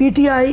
PTI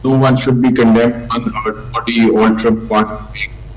no one should be condemned unheard body altered part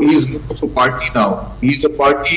he is not a party now, he is a party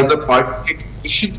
as a party position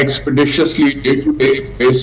expeditiously day to day base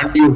undue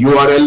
URL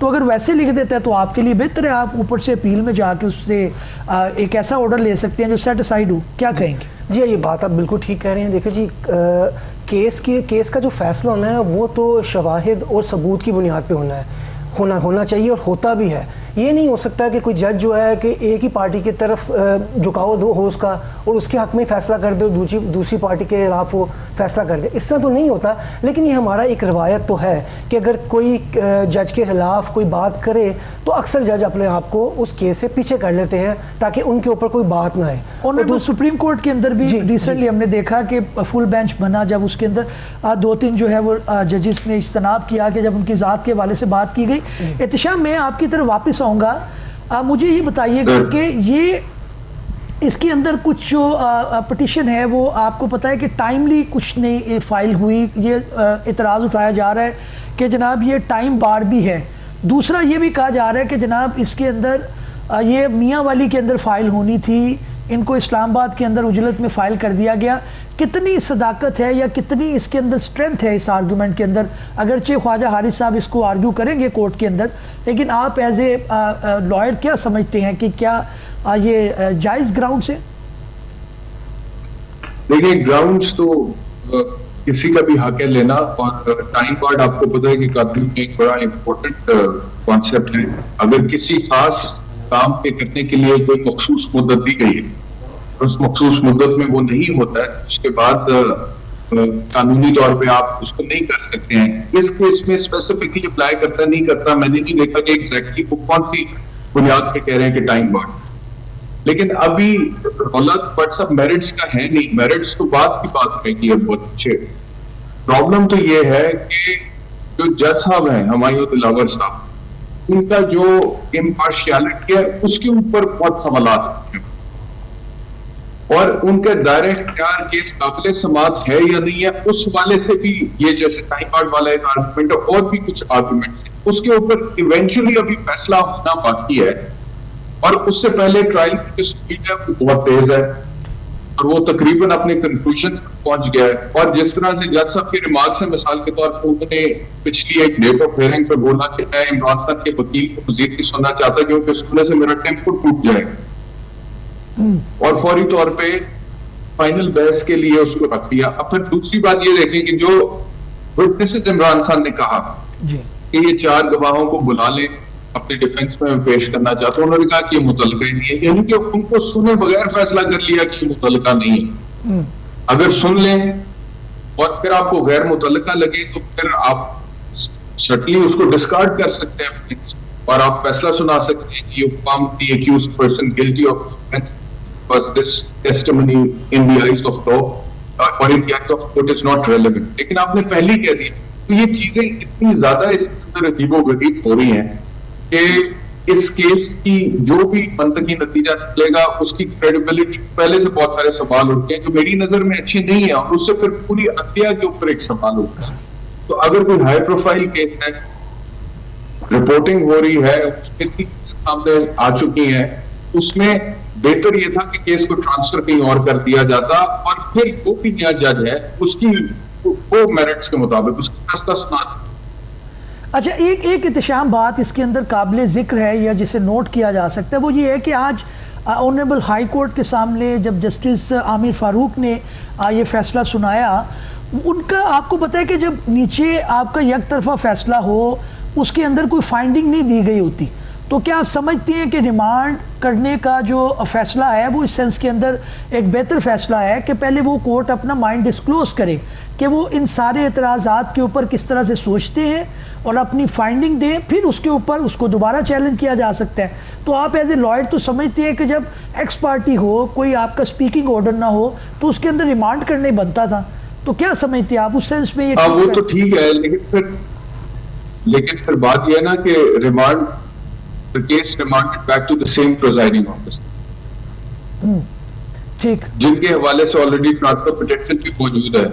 تو اگر ویسے لکھ دیتا ہے تو آپ کے لیے بہتر ہے, آپ اوپر سے اپیل میں جا کے اس سے ایک ایسا آرڈر لے سکتے ہیں جو سیٹ اسائڈ ہو. کیا کہیں گے؟ جی یہ بات آپ بالکل ٹھیک کہہ رہے ہیں. دیکھیں جی کیس کا جو فیصلہ ہونا ہے وہ تو شواہد اور ثبوت کی بنیاد پہ ہونا چاہیے, اور ہوتا بھی ہے. یہ نہیں ہو سکتا کہ کوئی جج جو ہے کہ ایک ہی پارٹی کی طرف جھکاؤ ہو اس کا, اور اس کے حق میں فیصلہ کر دے اور دوسری پارٹی کے خلاف وہ فیصلہ کر دے. اس طرح تو نہیں ہوتا. لیکن یہ ہمارا ایک روایت تو ہے کہ اگر کوئی جج کے خلاف کوئی بات کرے تو اکثر جج اپنے آپ کو اس کیس سے پیچھے کر لیتے ہیں تاکہ ان کے اوپر کوئی بات نہ آئے. اور سپریم کورٹ کے اندر بھی ریسنٹلی ہم نے دیکھا کہ فل بینچ بنا, جب اس کے اندر 2-3 جو ہے وہ ججز نے اجتناب کیا کہ جب ان کی ذات کے حوالے سے بات کی گئی. احتشام میں آپ کی طرف واپس آؤں گا, مجھے یہ بتائیے گا کہ یہ اس کے اندر کچھ جو پٹیشن ہے وہ آپ کو پتہ ہے کہ ٹائملی کچھ نہیں فائل ہوئی. یہ اعتراض اٹھایا جا رہا ہے کہ جناب یہ ٹائم بار بھی ہے. دوسرا یہ بھی کہا جا رہا ہے کہ جناب اس کے اندر یہ میاں والی کے اندر فائل ہونی تھی, ان کو اسلام آباد کے اندر عجلت میں فائل کر دیا گیا. کتنی صداقت ہے یا کتنی اس کے اندر اسٹرینتھ ہے اس آرگومنٹ کے اندر؟ اگرچہ خواجہ حارث صاحب اس کو آرگیو کریں گے کورٹ کے اندر, لیکن آپ ایز اے لائر کیا سمجھتے ہیں کہ کیا یہ جائز گراؤنڈز ہے؟ دیکھیں گراؤنڈز تو کسی کا بھی حق ہے لینا, اور ٹائم بارڈ آپ کو پتہ ہے کہ قانون میں ایک بڑا امپورٹنٹ کانسیپٹ ہے. اگر کسی خاص کام کے کرنے کے لیے کوئی مخصوص مدت دی گئی ہے, اس مخصوص مدت میں وہ نہیں ہوتا ہے, اس کے بعد قانونی طور پہ آپ اس کو نہیں کر سکتے ہیں. اس کیس میں اسپیسیفکلی اپلائی کرتا نہیں کرتا میں نے نہیں دیکھا کہ ایگزیکٹلی وہ کون سی بنیاد پہ کہہ رہے ہیں کہ ٹائم بارڈ. لیکن ابھی رولت بٹ سب میرٹس کا ہے نہیں, میرٹس تو بات کی بات رہے گی. بہت اچھے پرابلم تو یہ ہے کہ جو جج صاحب ہیں ہمایوں دلاور صاحب, ان کا جو امپارشیلٹی ہے اس کے اوپر بہت سوالات ہیں, اور ان کے دائرہ اختیار کیس قابل سماعت ہے یا نہیں ہے اس حوالے سے بھی یہ جیسے ٹائم بارڈ والا ایک آرگومنٹ ہے اور بھی کچھ آرگومنٹس ہیں, اس کے اوپر ایونچولی ابھی فیصلہ ہونا باقی ہے. اور اس سے پہلے ٹرائل کی جو سپیڈ ہے وہ بہت تیز ہے اور وہ تقریباً اپنے کنکلوژن پہنچ گیا ہے. اور جس طرح سے جج صاحب کے ریمارک سے مثال کے طور پر انہوں نے پچھلی ایک ڈیٹ آف ہیئرنگ پہ بولا کہ میں عمران خان کے وکیل کو مزید نہیں سننا چاہتا کیونکہ سننے سے میرا ٹیمپو ٹوٹ جائے گا, اور فوری طور پہ فائنل بحث کے لیے اس کو رکھ دیا. اب پھر دوسری بات یہ دیکھیں کہ جو وٹنسز عمران خان نے کہا کہ یہ 4 گواہوں کو بلا لیں اپنے ڈیفنس میں پیش کرنا چاہتا ہوں, انہوں نے کہا کہ یہ متعلقہ ہی نہیں ہے, یعنی کہ ان کو سنے بغیر فیصلہ کر لیا کہ یہ متعلقہ نہیں ہے. اگر سن لیں اور پھر آپ کو غیر متعلقہ لگے تو پھر آپ سٹلی اس کو ڈسکارڈ کر سکتے ہیں اور آپ فیصلہ سنا سکتے ہیں کہ you found the accused person guilty of offense because this testimony in the eyes of law or in the eyes of court is not relevant. لیکن آپ نے پہلے ہی کہہ دیا. تو یہ چیزیں اتنی زیادہ اس اندر عجیب و غریب ہو رہی ہیں کہ اس کیس کی جو بھی منطقی نتیجہ نکلے گا اس کی کریڈیبلٹی پہلے سے بہت سارے سوال اٹھتے ہیں جو میری نظر میں اچھے نہیں ہیں, اور اس سے پھر پوری عدلیہ کے اوپر ایک سوال اٹھتا ہے. تو اگر کوئی ہائی پروفائل کیس ہے, رپورٹنگ ہو رہی ہے, سامنے آ چکی ہیں, اس میں بہتر یہ تھا کہ کیس کو ٹرانسفر کہیں اور کر دیا جاتا اور پھر وہ بھی نیا جج ہے اس کی وہ میرٹس کے مطابق اس کا فیصلہ سنا. اچھا ایک احتشام بات اس کے اندر قابل ذکر ہے یا جسے نوٹ کیا جا سکتا ہے وہ یہ ہے کہ آج آنریبل ہائی کورٹ کے سامنے جب جسٹس عامر فاروق نے یہ فیصلہ سنایا, ان کا آپ کو پتہ ہے کہ جب نیچے آپ کا یک طرفہ فیصلہ ہو اس کے اندر کوئی فائنڈنگ نہیں دی گئی ہوتی, تو کیا آپ سمجھتے ہیں کہ ریمانڈ کرنے کا جو فیصلہ ہے وہ اس سینس کے اندر ایک بہتر فیصلہ ہے کہ پہلے وہ کورٹ اپنا مائنڈ ڈسکلوز کرے کہ وہ ان سارے اعتراضات کے اوپر کس طرح سے سوچتے ہیں اور اپنی فائنڈنگ دیں, پھر اس کے اوپر اس کو دوبارہ چیلنج کیا جا سکتا ہے. تو آپ ایز اے لائر تو سمجھتے ہیں کہ جب ایکس پارٹی ہو, کوئی آپ کا اسپیکنگ آرڈر نہ ہو, تو اس کے اندر ریمانڈ کرنے بنتا تھا. تو کیا سمجھتے ہیں آپ اس سینس میں؟ یہ وہ تو ٹھیک ہے, لیکن پھر بات یہ ہے نا کہ remand the case remanded back to the same presiding officer. جن کے حوالے سے آلریڈی ٹرانسفر پٹیشن بھی موجود ہے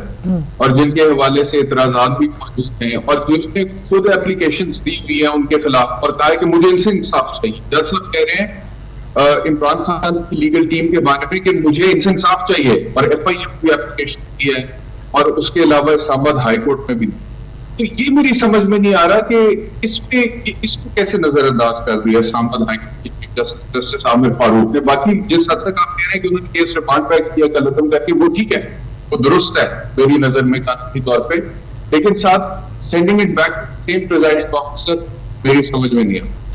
اور جن کے حوالے سے اعتراضات بھی موجود ہیں اور جن نے خود اپلیکیشنز دی ہوئی ہیں ان کے خلاف اور کہا ہے کہ مجھے ان سے انصاف چاہیے. جج صاحب کہہ رہے ہیں عمران خان کی لیگل ٹیم کے بارے میں کہ مجھے ان سے انصاف چاہیے, اور ایف آئی ایم کی اپلیکیشن دی ہے اور اس کے علاوہ اسلام آباد ہائی کورٹ میں بھی. تو یہ میری سمجھ میں نہیں آ رہا کہ اس پہ اس کو کیسے نظر انداز کر دیا اسلام آباد ہائی کورٹ کے جسٹس عامر فاروق نے. باقی جس حد تک آپ کہہ رہے ہیں کہ انہوں نے کیس ریمانڈ بیک کیا کل ختم کر کے، وہ ٹھیک ہے، وہ درست ہے میری نظر میں قانونی طور پہ، لیکن ساتھ sending it back same presiding officer میری سمجھ میں نہیں آتا.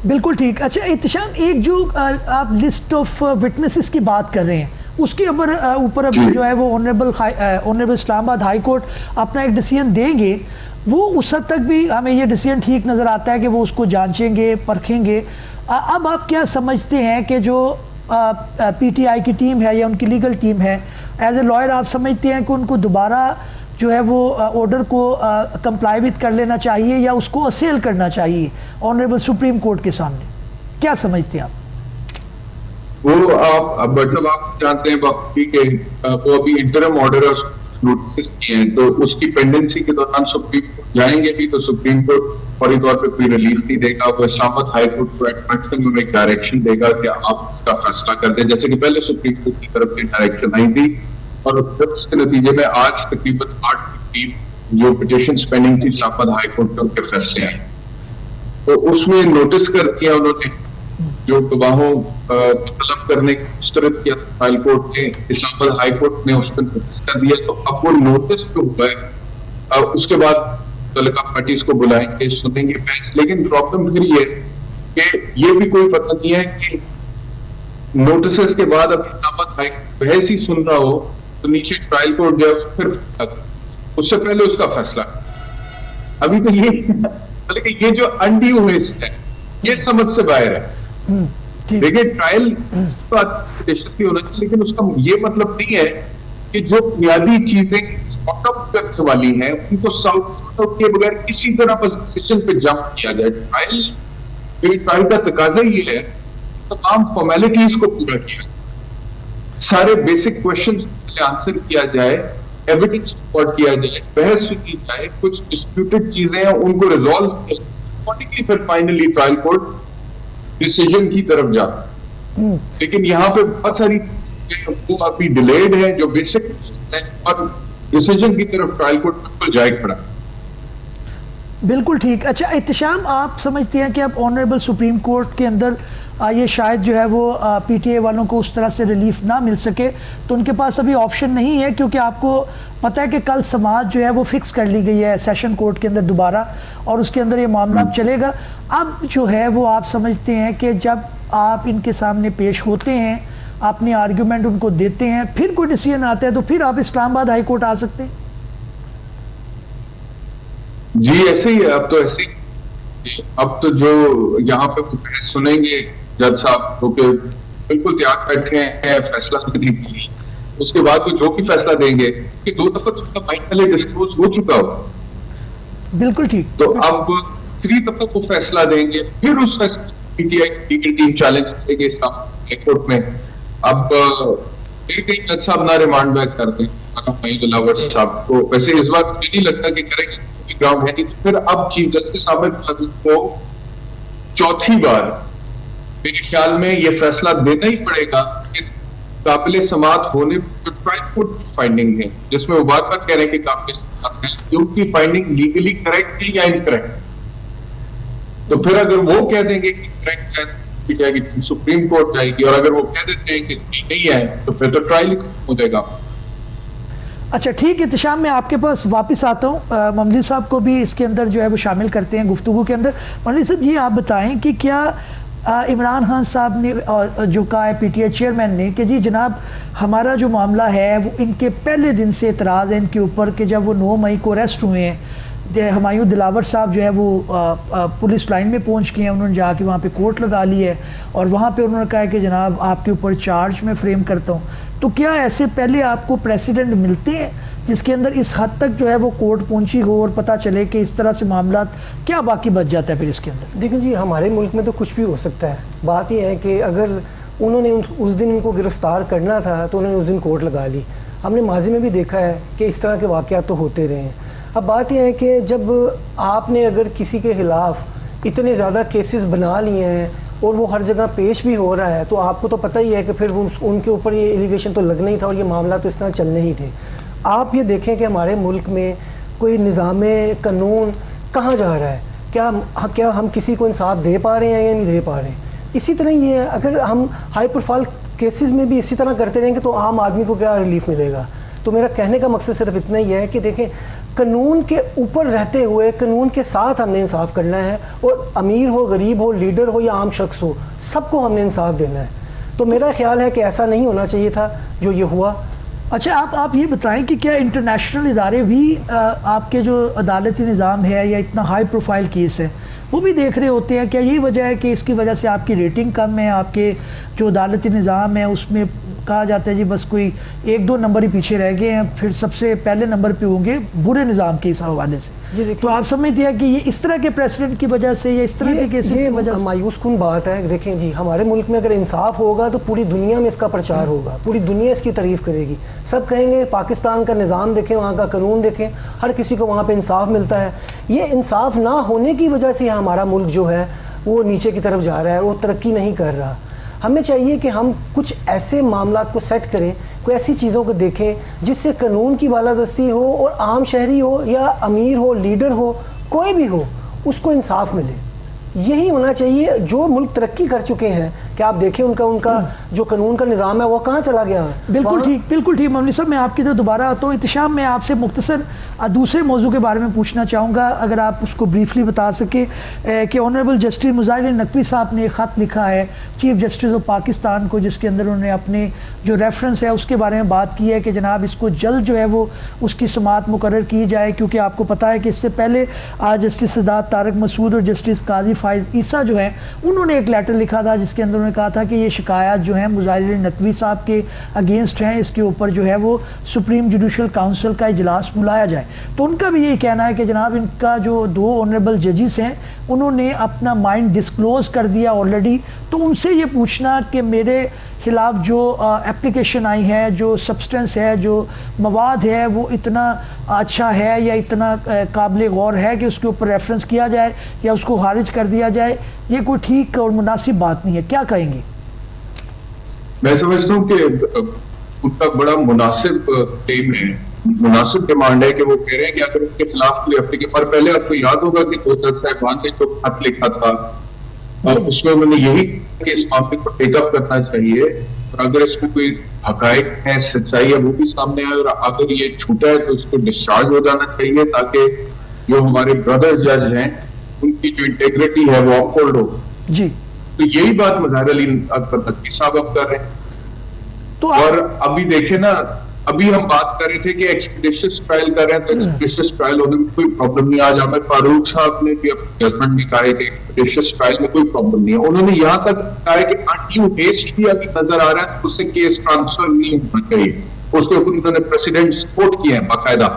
بالکل ٹھیک. اچھا احتشام، ایک جو آپ لسٹ آف وٹنسز کی بات کر رہے ہیں اس کے اوپر ابھی جو ہے وہ آنریبل اسلام آباد ہائی کورٹ اپنا ایک ڈیسیژن دیں گے. وہ اس حد تک بھی ہمیں یہ ڈیسیژن ٹھیک نظر آتا ہے کہ وہ اس کو جانچیں گے، پرکھیں گے. اب آپ کیا سمجھتے ہیں کہ جو پی ٹی آئی کی ٹیم ہے یا ان کی لیگل ٹیم ہے، ایز اے لائر آپ سمجھتے ہیں کہ ان کو دوبارہ جو ہے وہ آرڈر کو کمپلائی وتھ کر لینا چاہیے یا اس کو اسیل کرنا چاہیے آنریبل سپریم کورٹ کے سامنے؟ کیا سمجھتے ہیں آپ؟ وہ آپ جانتے ہیں باقی کہ وہ ابھی انٹرم آرڈر نوٹس کیے ہیں، تو اس کی پینڈنسی کے دوران سپریم کورٹ جائیں گے بھی تو سپریم کورٹ فوری طور پہ کوئی ریلیف نہیں دے گا. وہ اسلام آباد ہائی کورٹ کو میکسیمم ایک ڈائریکشن دے گا کہ آپ اس کا فیصلہ کر دیں، جیسے کہ پہلے سپریم کورٹ کی طرف سے ڈائریکشن آئی تھی. اور اس کے نتیجے میں آج تقریباً 8 جو پٹیشن پینڈنگ تھی اسلام آباد ہائی کورٹ کے ان کے فیصلے آئے، تو اس میں نوٹس کر دیا انہوں نے جو گواہوں طلب کرنے کی مسترد کیا ہائی کورٹ نے، اسلام آباد ہائی کورٹ نے اس کو نوٹس کر دیا. تو اب وہ نوٹس جو ہوا ہے اس کے بعد متعلقہ پارٹیز کو بلائیں گے، سنیں گے بحث. لیکن پرابلم پھر یہ کہ یہ بھی کوئی پتہ نہیں ہے کہ نوٹسز کے بعد اب اسلام آباد ہائی کورٹ بحث ہی سن رہا ہو تو نیچے ٹرائل کورٹ جو ہے پھر فیصلہ کرے، اس سے پہلے اس کا فیصلہ ابھی تو یہ جو انڈیو ویسٹ ہے یہ سمجھ سے باہر ہے. دیکھیں ٹرائل تو دہشتی ہونا چاہیے، لیکن اس کا یہ مطلب نہیں ہے کہ جو بنیادی چیزیں سارٹ آؤٹ کرنے والی ہیں ان کو سارٹ آؤٹ کیے بغیر کسی طرح بس ڈیسیژن پہ جمپ کیا جائے. ٹرائل کا تقاضا یہ ہے تمام فارمیلٹیز کو پورا کیا، سارے بیسک کوشچنز آنسر کیا جائے، ایویڈنس ریکارڈ کیا جائے، بحث کی جائے، کچھ ڈسپیوٹڈ چیزیں ہیں ان کو ریزالو کیا جائے، پھر فائنلی ٹرائل کورٹ ڈیسیژن کی طرف جاتا. لیکن یہاں پہ بہت ساری وہ ابھی ڈیلیڈ ہیں جو بیسک ہیں اور ڈیسیژن کی طرف ٹرائل کورٹ بالکل جائے کھڑا. بالکل ٹھیک. اچھا احتشام، آپ سمجھتے ہیں کہ اب آنریبل سپریم کورٹ کے اندر یہ شاید جو ہے وہ پی ٹی اے والوں کو اس طرح سے ریلیف نہ مل سکے، تو ان کے پاس ابھی آپشن نہیں ہے کیونکہ آپ کو پتہ ہے کہ کل سماعت جو ہے وہ فکس کر لی گئی ہے سیشن کورٹ کے اندر دوبارہ، اور اس کے اندر یہ معاملہ چلے گا. اب جو ہے وہ آپ سمجھتے ہیں کہ جب آپ ان کے سامنے پیش ہوتے ہیں، اپنے آرگیومنٹ ان کو دیتے ہیں، پھر کوئی ڈیسیژن آتا ہے تو پھر آپ اسلام آباد ہائی کورٹ آ سکتے ہیں؟ جی ایسے ہی ہے. اب تو ایسے ہی، اب تو جو یہاں پہ بحث سنیں گے جج صاحب تو کہ بالکل تیار بیٹھے ہیں فیصلہ کرنے کے لیے، اس کے بعد وہ جو بھی فیصلہ دیں گے کہ 2 دفعہ تو فائنل پہلے ڈسکلوز ہو چکا ہوگا. بالکل ٹھیک. تو اب 3 دفعہ وہ فیصلہ دیں گے، پھر اس فیصلہ P T I legal team challenge کرے گی اسلام ہائی کورٹ میں. اب پھر کہیں جج صاحب نہ ریمانڈ بیک کر دیں دلاور صاحب کو، ویسے اس بات مجھے نہیں لگتا کہ کریں گے گراؤنڈ ہے. پھر اب چیف جسٹس عامر فاروق کو چوتھی بار میرے خیال میں یہ فیصلہ دینا ہی پڑے گا کہ قابل سماعت ہونے جو ٹرائل کورٹ کی فائنڈنگ ہے جس میں وہ بات بات کہہ رہے ہیں کہ قابل سماعت ہے، ان کی فائنڈنگ لیگلی کریکٹ ہے یا انکریکٹ، تو پھر اگر وہ کہہ دیں گے کہ کریکٹ ہے جائے گی سپریم کورٹ جائے گی، اور اگر وہ کہہ دیتے ہیں کہ اس کی نہیں ہے تو پھر تو ٹرائل ہو جائے گا. اچھا ٹھیک ہے احتشام، میں آپ کے پاس واپس آتا ہوں. مملی صاحب کو بھی اس کے اندر جو ہے وہ شامل کرتے ہیں گفتگو کے اندر. مملی صاحب یہ آپ بتائیں کہ کیا عمران خان صاحب نے جو کہا ہے پی ٹی آئی چیئرمین نے کہ جی جناب ہمارا جو معاملہ ہے وہ ان کے پہلے دن سے اعتراض ہے ان کے اوپر کہ جب وہ 9 مئی کو اریسٹ ہوئے ہیں، ہمایوں دلاور صاحب جو ہے وہ پولیس لائن میں پہنچ گئے ہیں، انہوں نے جا کے وہاں پہ کورٹ لگا لی ہے اور وہاں پہ انہوں نے کہا کہ جناب آپ کے اوپر چارج میں فریم کرتا ہوں. تو کیا ایسے پہلے آپ کو پریسیڈنٹ ملتے ہیں جس کے اندر اس حد تک جو ہے وہ کورٹ پہنچی ہو اور پتہ چلے کہ اس طرح سے معاملات کیا باقی بچ جاتا ہے پھر اس کے اندر؟ دیکھیں جی ہمارے ملک میں تو کچھ بھی ہو سکتا ہے. بات یہ ہے کہ اگر انہوں نے اس دن ان کو گرفتار کرنا تھا تو انہوں نے اس دن کورٹ لگا لی. ہم نے ماضی میں بھی دیکھا ہے کہ اس طرح کے واقعات تو ہوتے رہے ہیں. اب بات یہ ہے کہ جب آپ نے اگر کسی کے خلاف اتنے زیادہ کیسز بنا لیے ہیں اور وہ ہر جگہ پیش بھی ہو رہا ہے تو آپ کو تو پتہ ہی ہے کہ پھر ان کے اوپر یہ ایلیگیشن تو لگنا ہی تھا اور یہ معاملہ تو اس طرح چلنے ہی تھے. آپ یہ دیکھیں کہ ہمارے ملک میں کوئی نظام قانون کہاں جا رہا ہے؟ کیا ہم کسی کو انصاف دے پا رہے ہیں یا نہیں دے پا رہے ہیں؟ اسی طرح یہ ہے، اگر ہم ہائی پروفائل کیسز میں بھی اسی طرح کرتے رہیں گے تو عام آدمی کو کیا ریلیف ملے گا؟ تو میرا کہنے کا مقصد صرف اتنا ہی ہے کہ دیکھیں، قانون کے اوپر رہتے ہوئے قانون کے ساتھ ہم نے انصاف کرنا ہے، اور امیر ہو، غریب ہو، لیڈر ہو یا عام شخص ہو، سب کو ہم نے انصاف دینا ہے۔ تو میرا خیال ہے کہ ایسا نہیں ہونا چاہیے تھا جو یہ ہوا۔ اچھا، آپ یہ بتائیں کہ کیا انٹرنیشنل ادارے بھی آپ کے جو عدالتی نظام ہے یا اتنا ہائی پروفائل کیس ہے وہ بھی دیکھ رہے ہوتے ہیں؟ کیا یہی وجہ ہے کہ اس کی وجہ سے آپ کی ریٹنگ کم ہے، آپ کے جو عدالتی نظام ہے اس میں کہا جاتا ہے جی بس کوئی 1-2 نمبر ہی پیچھے رہ گئے ہیں، پھر سب سے پہلے نمبر پہ ہوں گے برے نظام کے اس حوالے سے؟ تو آپ سمجھتے ہیں کہ یہ اس طرح کے پریسیڈنٹ کی وجہ سے یا اس طرح کے کیسز کی وجہ سے؟ مایوس کن بات ہے۔ دیکھیں جی، ہمارے ملک میں اگر انصاف ہوگا تو پوری دنیا میں اس کا پرچار ہوگا، پوری دنیا اس کی تعریف کرے گی، سب کہیں گے پاکستان کا نظام دیکھیں، وہاں کا قانون دیکھیں، ہر کسی کو وہاں پہ انصاف ملتا ہے۔ یہ انصاف نہ ہونے کی وجہ سے ہمارا ملک جو ہے وہ نیچے کی طرف جا رہا ہے، وہ ترقی نہیں کر رہا۔ ہمیں چاہیے کہ ہم کچھ ایسے معاملات کو سیٹ کریں، کوئی ایسی چیزوں کو دیکھیں جس سے قانون کی بالادستی ہو، اور عام شہری ہو یا امیر ہو، لیڈر ہو، کوئی بھی ہو، اس کو انصاف ملے۔ یہی ہونا چاہیے۔ جو ملک ترقی کر چکے ہیں، کہ آپ دیکھیں ان کا جو قانون کا نظام ہے وہ کہاں چلا گیا ہے؟ بالکل ٹھیک مملی صاحب، میں آپ کی طرف دوبارہ آتا ہوں۔ احتشام، میں آپ سے مختصر دوسرے موضوع کے بارے میں پوچھنا چاہوں گا، اگر آپ اس کو بریفلی بتا سکیں کہ آنریبل جسٹس مظاہر نقوی صاحب نے ایک خط لکھا ہے چیف جسٹس آف پاکستان کو، جس کے اندر انہوں نے اپنے جو ریفرنس ہے اس کے بارے میں بات کی ہے کہ جناب اس کو جلد جو ہے وہ اس کی سماعت مقرر کی جائے، کیونکہ آپ کو پتہ ہے کہ اس سے پہلے جسٹس سداد طارق مسعود اور جسٹس قاضی فائز عیسیٰ جو ہیں انہوں نے ایک لیٹر لکھا تھا جس کے اندر انہوں نے کہا تھا کہ یہ شکایات جو ہیں مظاہر نقوی صاحب کے اگینسٹ ہیں، اس کے اوپر جو ہے وہ سپریم جوڈیشل کاؤنسل کا اجلاس بلایا جائے۔ تو ان کا بھی یہی کہنا ہے کہ جناب ان کا جو 2 آنریبل ججز ہیں انہوں نے اپنا مائنڈ ڈسکلوز کر دیا آلریڈی، تو ان سے یہ پوچھنا کہ میرے خلاف جو اپلیکیشن آئی ہے، جو سبسٹنس ہے، جو مواد ہے، وہ اتنا اچھا ہے یا اتنا قابل غور ہے کہ اس کے اوپر ریفرنس کیا جائے یا اس کو خارج کر دیا جائے، یہ کوئی ٹھیک اور مناسب بات نہیں ہے۔ کیا کہیں گے؟ میں سمجھتا ہوں کہ ان کا بڑا مناسب ٹیم ہے، مناسب ڈیمانڈ ہے کہ وہ کہہ رہے ہیں کہ اگر ان کے خلاف کوئی اپلیکیشن، اور پہلے آپ کو یاد ہوگا کہ کوتل صاحبان نے جو خط لکھا تھا اور اس میں انہوں نے یہی کہ اس معاملے کو ٹیک اپ کرنا چاہیے، اور اگر اس میں کوئی حقائق ہیں، سچائی ہے، وہ بھی سامنے آئے، اور اگر یہ چھوٹا ہے تو اس کو ڈسچارج ہو جانا چاہیے، تاکہ جو ہمارے بردر جج ہیں ان کی جو انٹیگریٹی ہے وہ اپ ہولڈ ہو۔ جی، تو یہی بات مظاہر علی نقوی صاحب اب کر رہے ہیں۔ اور ابھی دیکھیں نا، ابھی ہم بات کر رہے تھے کہ ایکسپیڈیشس ٹرائل کر رہے ہیں، تو ایکسپیڈیشس ٹرائل ہونے میں کوئی پرابلم نہیں۔ آج عامر فاروق صاحب نے بھی اپنے ججمنٹ میں کہا ہے کہ ایکسپیڈیشس ٹرائل میں کوئی پرابلم نہیں ہے۔ انہوں نے یہاں تک کہا ہے کہ انڈیو ہیسٹ بھی ابھی نظر آ رہا ہے، اس سے کیس ٹرانسفر نہیں ہونا چاہیے، اس کے اوپر انہوں نے پریسیڈنٹ سپورٹ کیا ہے باقاعدہ۔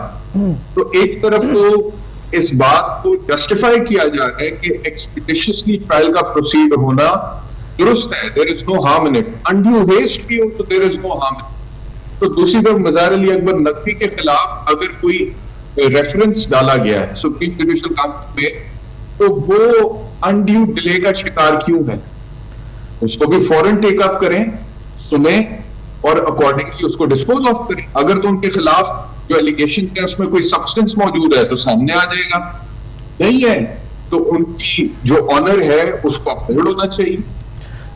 تو ایک طرف تو اس بات کو جسٹیفائی کیا جا رہا ہے کہ ایکسپیڈیشسلی ٹرائل کا پروسیڈ ہونا درست ہے، there is no harm in it. undue haste بھی ہو تو there is no harm in it. تو دوسری طرف مظاہر علی اکبر نقوی کے خلاف اگر کوئی ریفرنس ڈالا گیا ہے سپریم جوڈیشل کاؤنسل میں، تو وہ انڈیو ڈیلے کا شکار کیوں ہے؟ اس کو بھی فوراً ٹیک اپ کریں، سنیں اور اکارڈنگلی اس کو ڈسپوز آف کریں۔ اگر تو ان کے خلاف جو ایلیگیشن ہے اس میں کوئی سبسٹنس موجود ہے تو سامنے آ جائے گا، نہیں ہے تو ان کی جو آنر ہے اس کو اپہولڈ ہونا چاہیے۔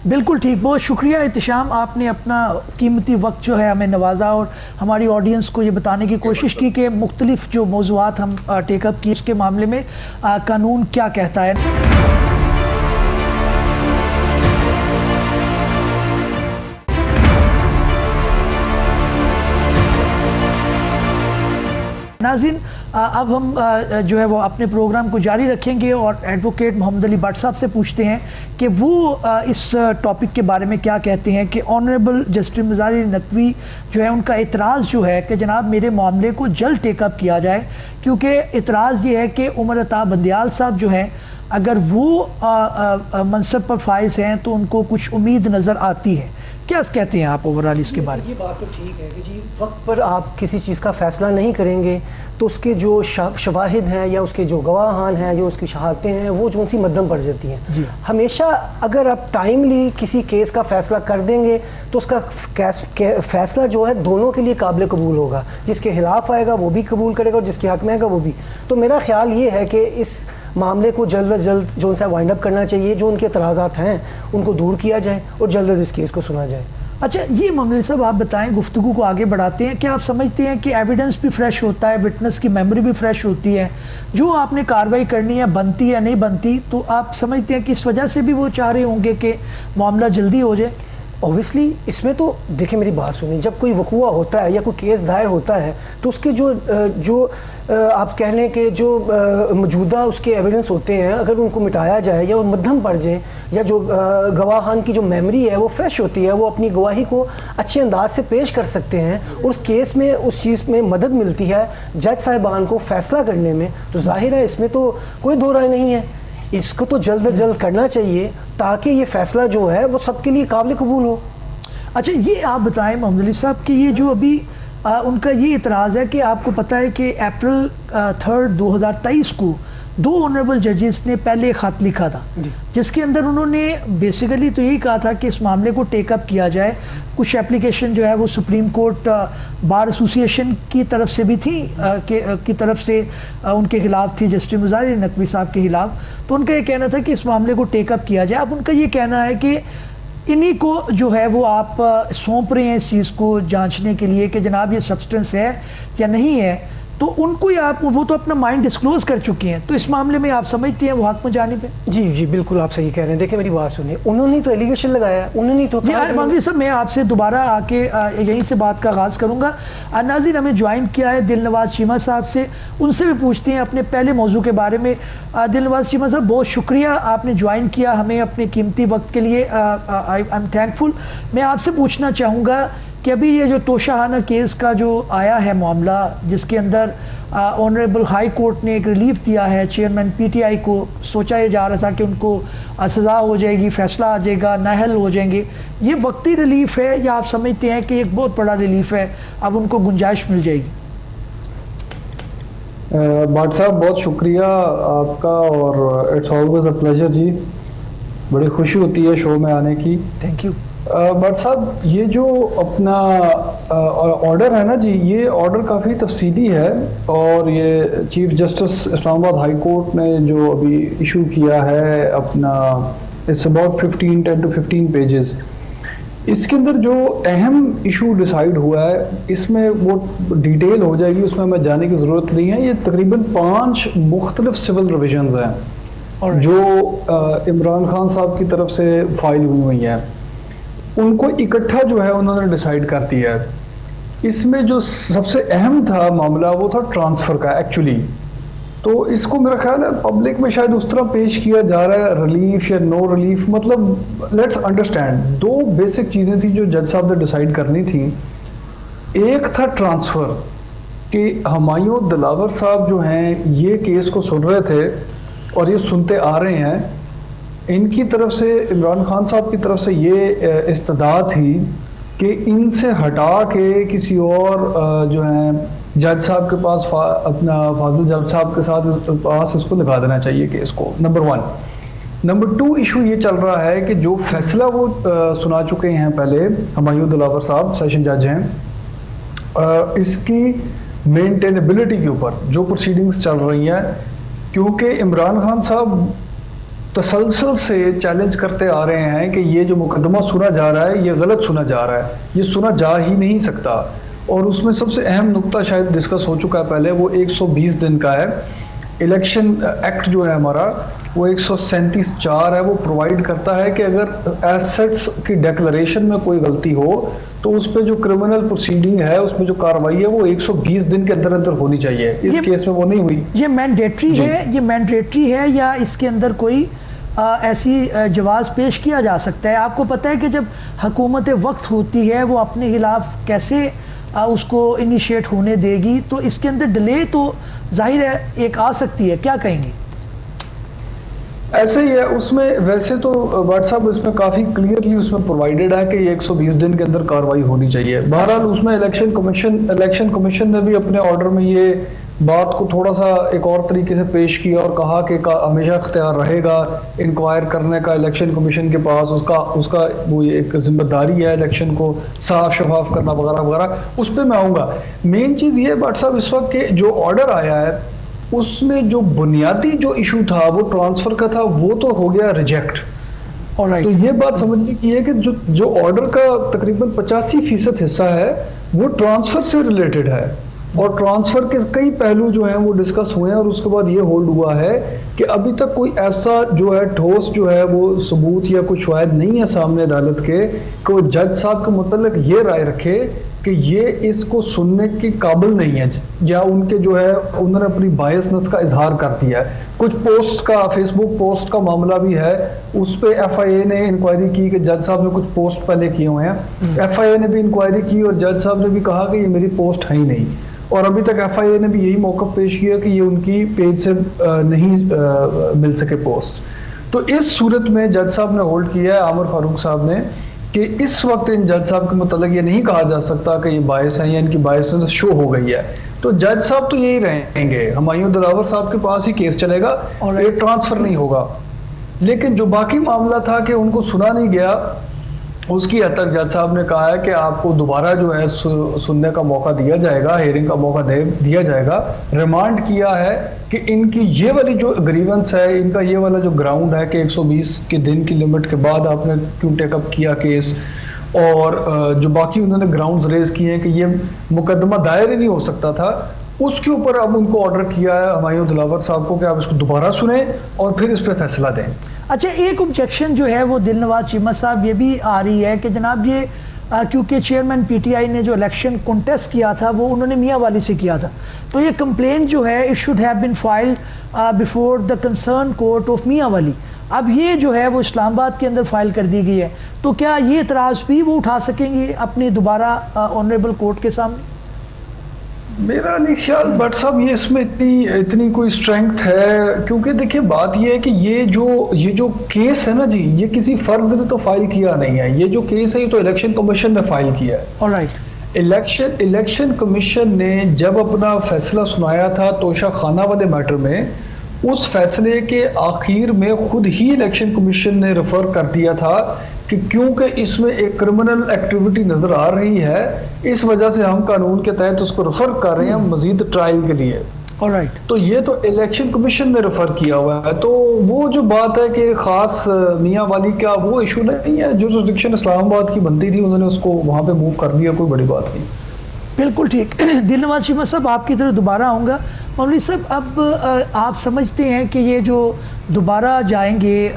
بالکل ٹھیک، بہت شکریہ احتشام، آپ نے اپنا قیمتی وقت جو ہے ہمیں نوازا اور ہماری آڈینس کو یہ بتانے کی کوشش کی کہ مختلف جو موضوعات ہم ٹیک اپ کی اس کے معاملے میں قانون کیا کہتا ہے۔ ناظرین، اب ہم جو ہے وہ اپنے پروگرام کو جاری رکھیں گے اور ایڈوکیٹ محمد علی بٹ صاحب سے پوچھتے ہیں کہ وہ اس ٹاپک کے بارے میں کیا کہتے ہیں کہ آنریبل جسٹس مظاہر نقوی جو ہے ان کا اعتراض جو ہے کہ جناب میرے معاملے کو جلد ٹیک اپ کیا جائے، کیونکہ اعتراض یہ ہے کہ عمر عطا بندیال صاحب جو ہیں اگر وہ منصب پر فائز ہیں تو ان کو کچھ امید نظر آتی ہے۔ کیا کہتے ہیں آپ اوورال اس کے بارے میں؟ یہ بات تو ٹھیک ہے کہ جی وقت پر آپ کسی چیز کا فیصلہ نہیں کریں گے تو اس کے جو شواہد ہیں یا اس کے جو گواہان ہیں جو اس کی شہادتیں ہیں وہ جو سی مدھم پڑ جاتی ہیں. جی. ہمیشہ اگر آپ ٹائملی کسی کیس کا فیصلہ کر دیں گے تو اس کا فیصلہ جو ہے دونوں کے لیے قابل قبول ہوگا. جس کے خلاف آئے گا وہ بھی قبول کرے گا اور جس کے حق میں آئے گا وہ بھی. تو میرا خیال یہ ہے کہ اس معاملے کو جلد از جلد جو ان سے وائنڈ اپ کرنا چاہیے, جو ان کے اعتراضات ہیں ان کو دور کیا جائے اور جلد از اس کیس کو سنا جائے. اچھا یہ محمد صاحب آپ بتائیں, گفتگو کو آگے بڑھاتے ہیں, کیا آپ سمجھتے ہیں کہ ایویڈنس بھی فریش ہوتا ہے, وٹنس کی میموری بھی فریش ہوتی ہے, جو آپ نے کارروائی کرنی ہے بنتی ہے نہیں بنتی, تو آپ سمجھتے ہیں کہ اس وجہ سے بھی وہ چاہ رہے ہوں گے کہ معاملہ جلدی ہو جائے؟ اوبیسلی اس میں تو دیکھیں میری بات سنیں, جب کوئی وقوع ہوتا ہے یا کوئی کیس دائر ہوتا ہے تو اس کے جو آپ کہہ لیں کہ جو موجودہ اس کے ایویڈنس ہوتے ہیں اگر ان کو مٹایا جائے یا وہ مدھم پڑ جائے یا جو گواہان کی جو میموری ہے وہ فریش ہوتی ہے, وہ اپنی گواہی کو اچھے انداز سے پیش کر سکتے ہیں اور اس کیس میں اس چیز میں مدد ملتی ہے جج صاحبان کو فیصلہ کرنے میں, تو ظاہر ہے اس میں تو کوئی دو رائے نہیں ہے. اس کو تو جلد از جلد کرنا چاہیے تاکہ یہ فیصلہ جو ہے وہ سب کے لیے قابل قبول ہو. اچھا یہ آپ بتائیں محمد علی صاحب کہ یہ جو ابھی ان کا یہ اعتراض ہے کہ آپ کو پتہ ہے کہ اپریل 3 2023 کو 2 آنریبل ججز نے پہلے ایک خط لکھا تھا جس کے اندر انہوں نے بیسیکلی تو یہی کہا تھا کہ اس معاملے کو ٹیک اپ کیا جائے. کچھ اپلیکیشن جو ہے وہ سپریم کورٹ بار ایسوسی ایشن کی طرف سے بھی تھی کی طرف سے ان کے خلاف تھی, جسٹس مظاہر نقوی صاحب کے خلاف. تو ان کا یہ کہنا تھا کہ اس معاملے کو ٹیک اپ کیا جائے. اب ان کا یہ کہنا ہے کہ انہی کو جو ہے وہ آپ سونپ رہے ہیں اس چیز کو جانچنے کے لیے کہ جناب یہ سبسٹنس ہے یا نہیں ہے, تو ان کو آپ وہ تو اپنا مائنڈ ڈسکلوز کر چکے ہیں, تو اس معاملے میں آپ سمجھتے ہیں وہ حق میں جانب ہے؟ جی بالکل آپ صحیح کہہ رہے ہیں. دیکھیں میری بات سنیں, انہوں نے تو ایلیگیشن لگایا, انہوں نے تو جی صاحب میں آپ سے دوبارہ آ کے یہیں سے بات کا آغاز کروں گا. ناظرین ہمیں جوائن کیا ہے دل نواز چیمہ صاحب سے, ان سے بھی پوچھتے ہیں اپنے پہلے موضوع کے بارے میں. دل نواز چیمہ صاحب بہت شکریہ آپ نے جوائن کیا ہمیں اپنے قیمتی وقت کے لیے, آئی ایم تھینکفل. میں آپ سے پوچھنا چاہوں گا کہ ابھی یہ جو توشاہانہ کیس کا جو آیا ہے معاملہ جس کے اندر آنریبل ہائی کورٹ نے ایک ریلیف دیا ہے چیئرمین پی ٹی آئی کو, سوچا یہ جا رہا تھا کہ ان کو سزا ہو جائے گی, فیصلہ آ جائے گا, نااہل ہو جائیں گے, یہ وقتی ریلیف ہے یا آپ سمجھتے ہیں کہ ایک بہت بڑا ریلیف ہے, اب ان کو گنجائش مل جائے گی؟ بھٹ صاحب بہت شکریہ آپ کا, اور اٹس آلویز اے پلیجر جی, بڑی خوشی ہوتی ہے شو میں آنے کی. Thank you. بٹ صاحب یہ جو اپنا آرڈر ہے نا جی, یہ آرڈر کافی تفصیلی ہے, اور یہ چیف جسٹس اسلام آباد ہائی کورٹ نے جو ابھی ایشو کیا ہے اپنا, اٹس اباؤٹ 10 to 15 پیجز. اس کے اندر جو اہم ایشو ڈیسائیڈ ہوا ہے اس میں وہ ڈیٹیل ہو جائے گی, اس میں ہمیں جانے کی ضرورت نہیں ہے. یہ تقریباً 5 مختلف سول ریویژنز ہیں جو عمران خان صاحب کی طرف سے فائل ہوئی ہیں, ان کو اکٹھا جو ہے انہوں نے ڈیسائیڈ کر دیا ہے. اس میں جو سب سے اہم تھا معاملہ وہ تھا ٹرانسفر کا ایکچولی. تو اس کو میرا خیال ہے پبلک میں شاید اس طرح پیش کیا جا رہا ہے ریلیف یا نو ریلیف, مطلب لیٹس انڈرسٹینڈ 2 بیسک چیزیں تھیں جو جج صاحب نے ڈیسائیڈ کرنی تھیں. ایک تھا ٹرانسفر, کہ ہمایوں دلاور صاحب جو ہیں یہ کیس کو سن رہے تھے اور یہ سنتے آ رہے ہیں, ان کی طرف سے عمران خان صاحب کی طرف سے یہ استدعا تھی کہ ان سے ہٹا کے کسی اور جو ہیں جج صاحب کے پاس اپنا فاضل جج صاحب کے ساتھ پاس اس کو لگا دینا چاہیے کیس کو. نمبر 1. نمبر 2 ایشو یہ چل رہا ہے کہ جو فیصلہ وہ سنا چکے ہیں پہلے ہمایوں دلاور صاحب سیشن جج ہیں, اس کی مینٹینیبلٹی کے اوپر جو پروسیڈنگز چل رہی ہیں, کیونکہ عمران خان صاحب تسلسل سے چیلنج کرتے آ رہے ہیں کہ یہ جو مقدمہ سنا جا رہا ہے یہ غلط سنا جا رہا ہے, یہ سنا جا ہی نہیں سکتا. اور اس میں سب سے اہم نقطہ شاید ڈسکس ہو چکا ہے پہلے, وہ 120 دن کا ہے. الیکشن ایکٹ جو ہے ہمارا وہ 137(4) ہے, وہ پرووائڈ کرتا ہے کہ اگر ایسٹس کی ڈیکلریشن میں کوئی غلطی ہو تو اس پہ جو کرمنل پروسیڈنگ ہے اس میں جو کارروائی ہے وہ 120 دن کے اندر اندر ہونی چاہیے. اس کیس میں وہ نہیں ہوئی. یہ مینڈیٹری ہے, یہ مینڈیٹری ہے یا اس کے اندر کوئی ایسی جواز پیش کیا جا سکتا ہے؟ آپ کو پتہ ہے کہ جب حکومت وقت ہوتی ہے وہ اپنے خلاف کیسے اس کو انیشیٹ ہونے دے گی, تو اس کے اندر ڈیلے تو ظاہر ہے ایک آ سکتی ہے, کیا کہیں گے؟ ایسے ہی ہے اس میں. ویسے تو بٹ صاحب اس میں کافی کلیئرلی اس میں پرووائڈیڈ ہے کہ یہ 120 دن کے اندر کارروائی ہونی چاہیے. بہرحال اس میں الیکشن کمیشن نے بھی اپنے آرڈر میں یہ بات کو تھوڑا سا ایک اور طریقے سے پیش کیا اور کہا کہ ہمیشہ اختیار رہے گا انکوائر کرنے کا الیکشن کمیشن کے پاس. اس کا وہ ایک ذمہ داری ہے الیکشن کو صاف شفاف کرنا وغیرہ وغیرہ. اس پہ میں آؤں گا. مین چیز یہ بٹ صاحب اس وقت کہ جو آرڈر آیا ہے اس میں جو بنیادی جو ایشو تھا وہ ٹرانسفر کا تھا وہ تو ہو گیا ریجیکٹ. تو یہ بات سمجھنے کی ہے کہ جو آرڈر کا تقریباً 85% حصہ ہے وہ ٹرانسفر سے ریلیٹڈ ہے اور ٹرانسفر کے کئی پہلو جو ہیں وہ ڈسکس ہوئے ہیں اور اس کے بعد یہ ہولڈ ہوا ہے کہ ابھی تک کوئی ایسا جو ہے ٹھوس جو ہے وہ ثبوت یا کوئی شواہد نہیں ہے سامنے عدالت کے کہ وہ جج صاحب کے متعلق یہ رائے رکھے کہ یہ اس کو سننے کے قابل نہیں ہے یا ان کے جو ہے انہوں نے اپنی بائسنس کا اظہار کر دیا ہے. کچھ پوسٹ کا فیس بک پوسٹ کا معاملہ بھی ہے اس پہ ایف آئی اے نے انکوائری کی کہ جج صاحب نے کچھ پوسٹ پہلے کیے ہوئے ہیں. ایف آئی اے نے بھی انکوائری کی اور جج صاحب نے بھی کہا کہ یہ میری پوسٹ ہے ہی نہیں اور ابھی تک ایف آئی اے نے بھی یہی موقف پیش کیا کہ یہ ان کی پیج سے نہیں مل سکے پوسٹ. تو اس صورت میں جج صاحب نے ہولڈ کیا ہے عامر فاروق صاحب نے کہ اس وقت ان جج صاحب کے متعلق یہ نہیں کہا جا سکتا کہ یہ باعث ہیں یا ان کی باعث شو ہو گئی ہے. تو جج صاحب تو یہی رہیں گے. ہمایوں دلاور صاحب کے پاس ہی کیس چلے گا اور یہ ٹرانسفر نہیں ہوگا. لیکن جو باقی معاملہ تھا کہ ان کو سنا نہیں گیا اس کی حد تک جج صاحب نے کہا ہے کہ آپ کو دوبارہ جو ہے سننے کا موقع دیا جائے گا, ہیئرنگ کا موقع دیا جائے گا. ریمانڈ کیا ہے کہ ان کی یہ والی جو گریونس ہے ان کا یہ والا جو گراؤنڈ ہے کہ 120 کے دن کی لمٹ کے بعد آپ نے کیوں ٹیک اپ کیا کیس اور جو باقی انہوں نے گراؤنڈز ریز کیے ہیں کہ یہ مقدمہ دائر ہی نہیں ہو سکتا تھا, اس کے اوپر اب ان کو آرڈر کیا ہے ہمایوں دلاور صاحب کو کہ آپ اس کو دوبارہ سنیں اور پھر اس پہ فیصلہ دیں. اچھا, ایک objection جو ہے وہ دل نواز چیمہ صاحب یہ بھی آ رہی ہے کہ جناب یہ کیونکہ چیئرمین پی ٹی آئی نے جو الیکشن کنٹیسٹ کیا تھا وہ انہوں نے میاں والی سے کیا تھا, تو یہ کمپلین جو ہے it should have been filed before the concerned court of میاں والی. اب یہ جو ہے وہ اسلام آباد کے اندر فائل کر دی گئی ہے, تو کیا یہ اعتراض بھی وہ اٹھا سکیں گے اپنی دوبارہ آنریبل کورٹ کے سامنے؟ میرا نہیں خیال بٹ صاحب یہ اس میں اتنی کوئی اسٹرینگتھ ہے, کیونکہ دیکھیں بات یہ ہے کہ یہ جو کیس ہے نا جی یہ کسی فرد نے تو فائل کیا نہیں ہے. یہ جو کیس ہے یہ تو الیکشن کمیشن نے فائل کیا ہے. آلرائٹ, الیکشن کمیشن نے جب اپنا فیصلہ سنایا تھا توشہ خانہ والے میٹر میں, اس فیصلے کے آخر میں خود ہی الیکشن کمیشن نے ریفر کر دیا تھا کہ کیونکہ اس میں ایک کرمنل ایکٹیویٹی نظر آ رہی ہے اس وجہ سے ہم قانون کے تحت اس کو ریفر کر رہے ہیں مزید ٹرائل کے لیے. تو یہ تو الیکشن کمیشن نے ریفر کیا ہوا ہے. تو وہ جو بات ہے کہ خاص میاں والی کا وہ ایشو نہیں ہے, جو جورسڈکشن اسلام آباد کی بنتی تھی انہوں نے اس کو وہاں پہ موو کر دیا, کوئی بڑی بات نہیں. بالکل ٹھیک. دل نواز چیمہ صاحب آپ کی طرف دوبارہ آؤں گا. مولوی صاحب اب آپ سمجھتے ہیں کہ یہ جو دوبارہ جائیں گے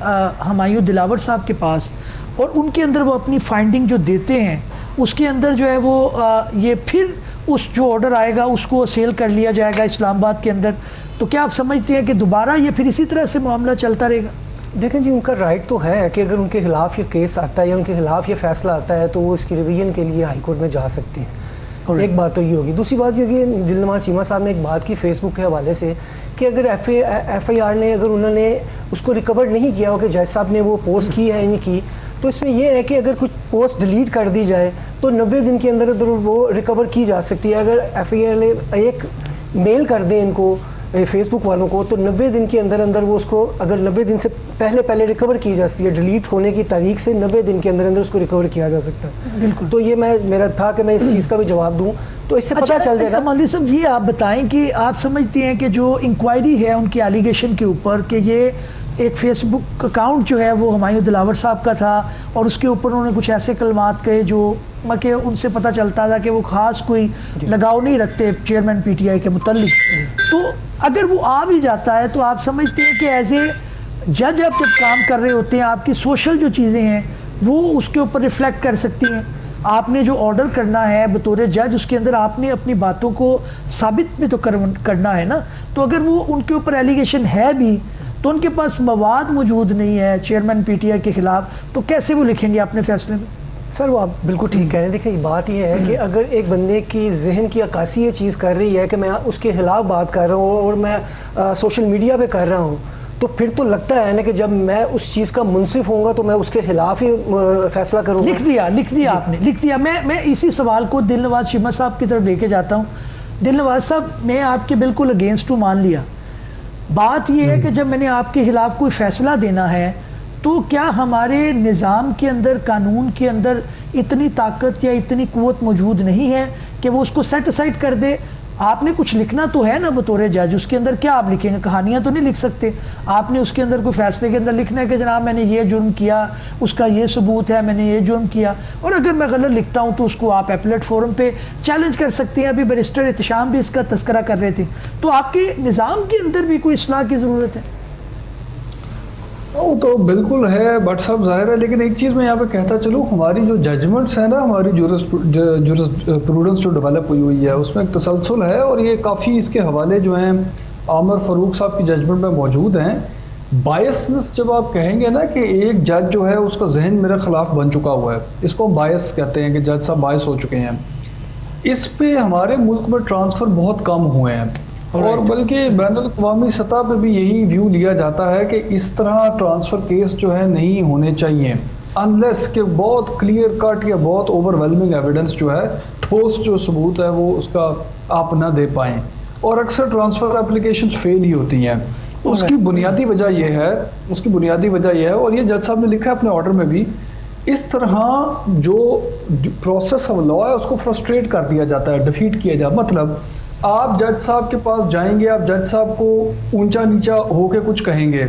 ہمایوں دلاور صاحب کے پاس اور ان کے اندر وہ اپنی فائنڈنگ جو دیتے ہیں اس کے اندر جو ہے وہ یہ پھر اس جو آرڈر آئے گا اس کو سیل کر لیا جائے گا اسلام آباد کے اندر, تو کیا آپ سمجھتے ہیں کہ دوبارہ یہ پھر اسی طرح سے معاملہ چلتا رہے گا؟ دیکھیں جی ان کا رائٹ تو ہے کہ اگر ان کے خلاف یہ کیس آتا ہے یا ان کے خلاف یہ فیصلہ آتا ہے تو وہ اس کی ریویژن کے لیے ہائی کورٹ میں جا سکتے ہیں. ایک بات تو یہ ہوگی. دوسری بات یہ ہوگی, دل نواز چیمہ صاحب نے ایک بات کی فیس بک کے حوالے سے کہ اگر ایف آئی آر نے اگر انہوں نے اس کو ریکور نہیں کیا ہو کہ جج صاحب نے وہ پوسٹ کی ہے نہیں کی, تو اس میں یہ ہے کہ اگر کچھ پوسٹ ڈیلیٹ کر دی جائے تو 90 دن کے اندر وہ ریکور کی جا سکتی ہے. اگر ایف آئی آر نے ایک میل کر دیں ان کو فیس بک والوں کو تو 90 دن کے اندر وہ اس کو اگر 90 دن سے پہلے ریکور کی جا سکتی ہے, ڈیلیٹ ہونے کی تاریخ سے 90 دن کے اندر اس کو ریکور کیا جا سکتا ہے. بالکل. تو یہ میرا تھا کہ میں اس چیز کا بھی جواب دوں تو اس سے پتہ چل جائے گا. مولوی صاحب یہ آپ بتائیں کہ آپ سمجھتے ہیں کہ جو انکوائری ہے ان کی ایلیگیشن کے اوپر کہ یہ ایک فیس بک اکاؤنٹ جو ہے وہ ہمایوں دلاور صاحب کا تھا اور اس کے اوپر انہوں نے کچھ ایسے کلمات کہے جو کہ ان سے پتہ چلتا تھا کہ وہ خاص کوئی لگاؤ نہیں رکھتے چیئرمین پی ٹی آئی کے متعلق, تو اگر وہ آ بھی جاتا ہے تو آپ سمجھتے ہیں کہ ایز اے جج آپ جب کام کر رہے ہوتے ہیں آپ کی سوشل جو چیزیں ہیں وہ اس کے اوپر ریفلیکٹ کر سکتی ہیں؟ آپ نے جو آرڈر کرنا ہے بطور جج اس کے اندر آپ نے اپنی باتوں کو ثابت بھی تو کرنا ہے نا, تو اگر وہ ان کے اوپر ایلیگیشن ہے بھی تو ان کے پاس مواد موجود نہیں ہے چیئرمین پی ٹی آئی کے خلاف, تو کیسے وہ لکھیں گے اپنے فیصلے میں؟ سر وہ آپ بالکل ٹھیک کہہ رہے ہیں. دیکھیں بات یہ ہے کہ اگر ایک بندے کی ذہن کی عکاسی یہ چیز کر رہی ہے کہ میں اس کے خلاف بات کر رہا ہوں اور میں سوشل میڈیا پہ کر رہا ہوں, تو پھر تو لگتا ہے نا کہ جب میں اس چیز کا منصف ہوں گا تو میں اس کے خلاف ہی فیصلہ کروں گا. لکھ دیا آپ نے, لکھ دیا. میں اسی سوال کو دل نواز چیمہ صاحب کی طرف لے کے جاتا ہوں. دل نواز صاحب, میں آپ کے بالکل اگینسٹ ہوں, مان لیا. بات یہ ہے کہ جب میں نے آپ کے خلاف کوئی فیصلہ دینا ہے تو کیا ہمارے نظام کے اندر, قانون کے اندر اتنی طاقت یا اتنی قوت موجود نہیں ہے کہ وہ اس کو سیٹ اسائڈ کر دے؟ آپ نے کچھ لکھنا تو ہے نا بطور جج, اس کے اندر کیا آپ لکھیں گے؟ کہانیاں تو نہیں لکھ سکتے آپ نے. اس کے اندر کوئی فیصلے کے اندر لکھنا ہے کہ جناب میں نے یہ جرم کیا, اس کا یہ ثبوت ہے, میں نے یہ جرم کیا, اور اگر میں غلط لکھتا ہوں تو اس کو آپ ایپلیٹ فورم پہ چیلنج کر سکتے ہیں. ابھی بیرسٹر احتشام بھی اس کا تذکرہ کر رہے تھے. تو آپ کے نظام کے اندر بھی کوئی اصلاح کی ضرورت ہے؟ وہ تو بالکل ہے بٹ صاحب, ظاہر ہے. لیکن ایک چیز میں یہاں پہ کہتا چلوں, ہماری جو ججمنٹس ہیں نا, ہماری جورسپروڈنس جو ڈیولپ ہوئی ہے اس میں ایک تسلسل ہے, اور یہ کافی اس کے حوالے جو ہیں عامر فاروق صاحب کی ججمنٹ میں موجود ہیں. بائسنس جب آپ کہیں گے نا کہ ایک جج جو ہے اس کا ذہن میرے خلاف بن چکا ہوا ہے, اس کو بائس کہتے ہیں کہ جج صاحب بائس ہو چکے ہیں. اس پہ ہمارے ملک میں ٹرانسفر بہت کم ہوئے ہیں, اور بلکہ بین الاقوامی سطح پہ بھی یہی ویو لیا جاتا ہے کہ اس طرح ٹرانسفر کیس جو ہے نہیں ہونے چاہیے انلیس کہ بہت کلیئر کٹ یا بہت اوور ویلمنگ ایویڈنس جو ہے, ٹھوس جو ثبوت ہے وہ اس کا آپ نہ دے پائیں. اور اکثر ٹرانسفر اپلیکیشنز فیل ہی ہوتی ہیں. اس کی بنیادی وجہ یہ ہے, اور یہ جج صاحب نے لکھا ہے اپنے آرڈر میں بھی, اس طرح جو پروسیس آف لا ہے اس کو فرسٹریٹ کر دیا جاتا ہے, ڈیفیٹ کیا جاتا. مطلب آپ جج صاحب کے پاس جائیں گے, آپ جج صاحب کو اونچا نیچا ہو کے کچھ کہیں گے,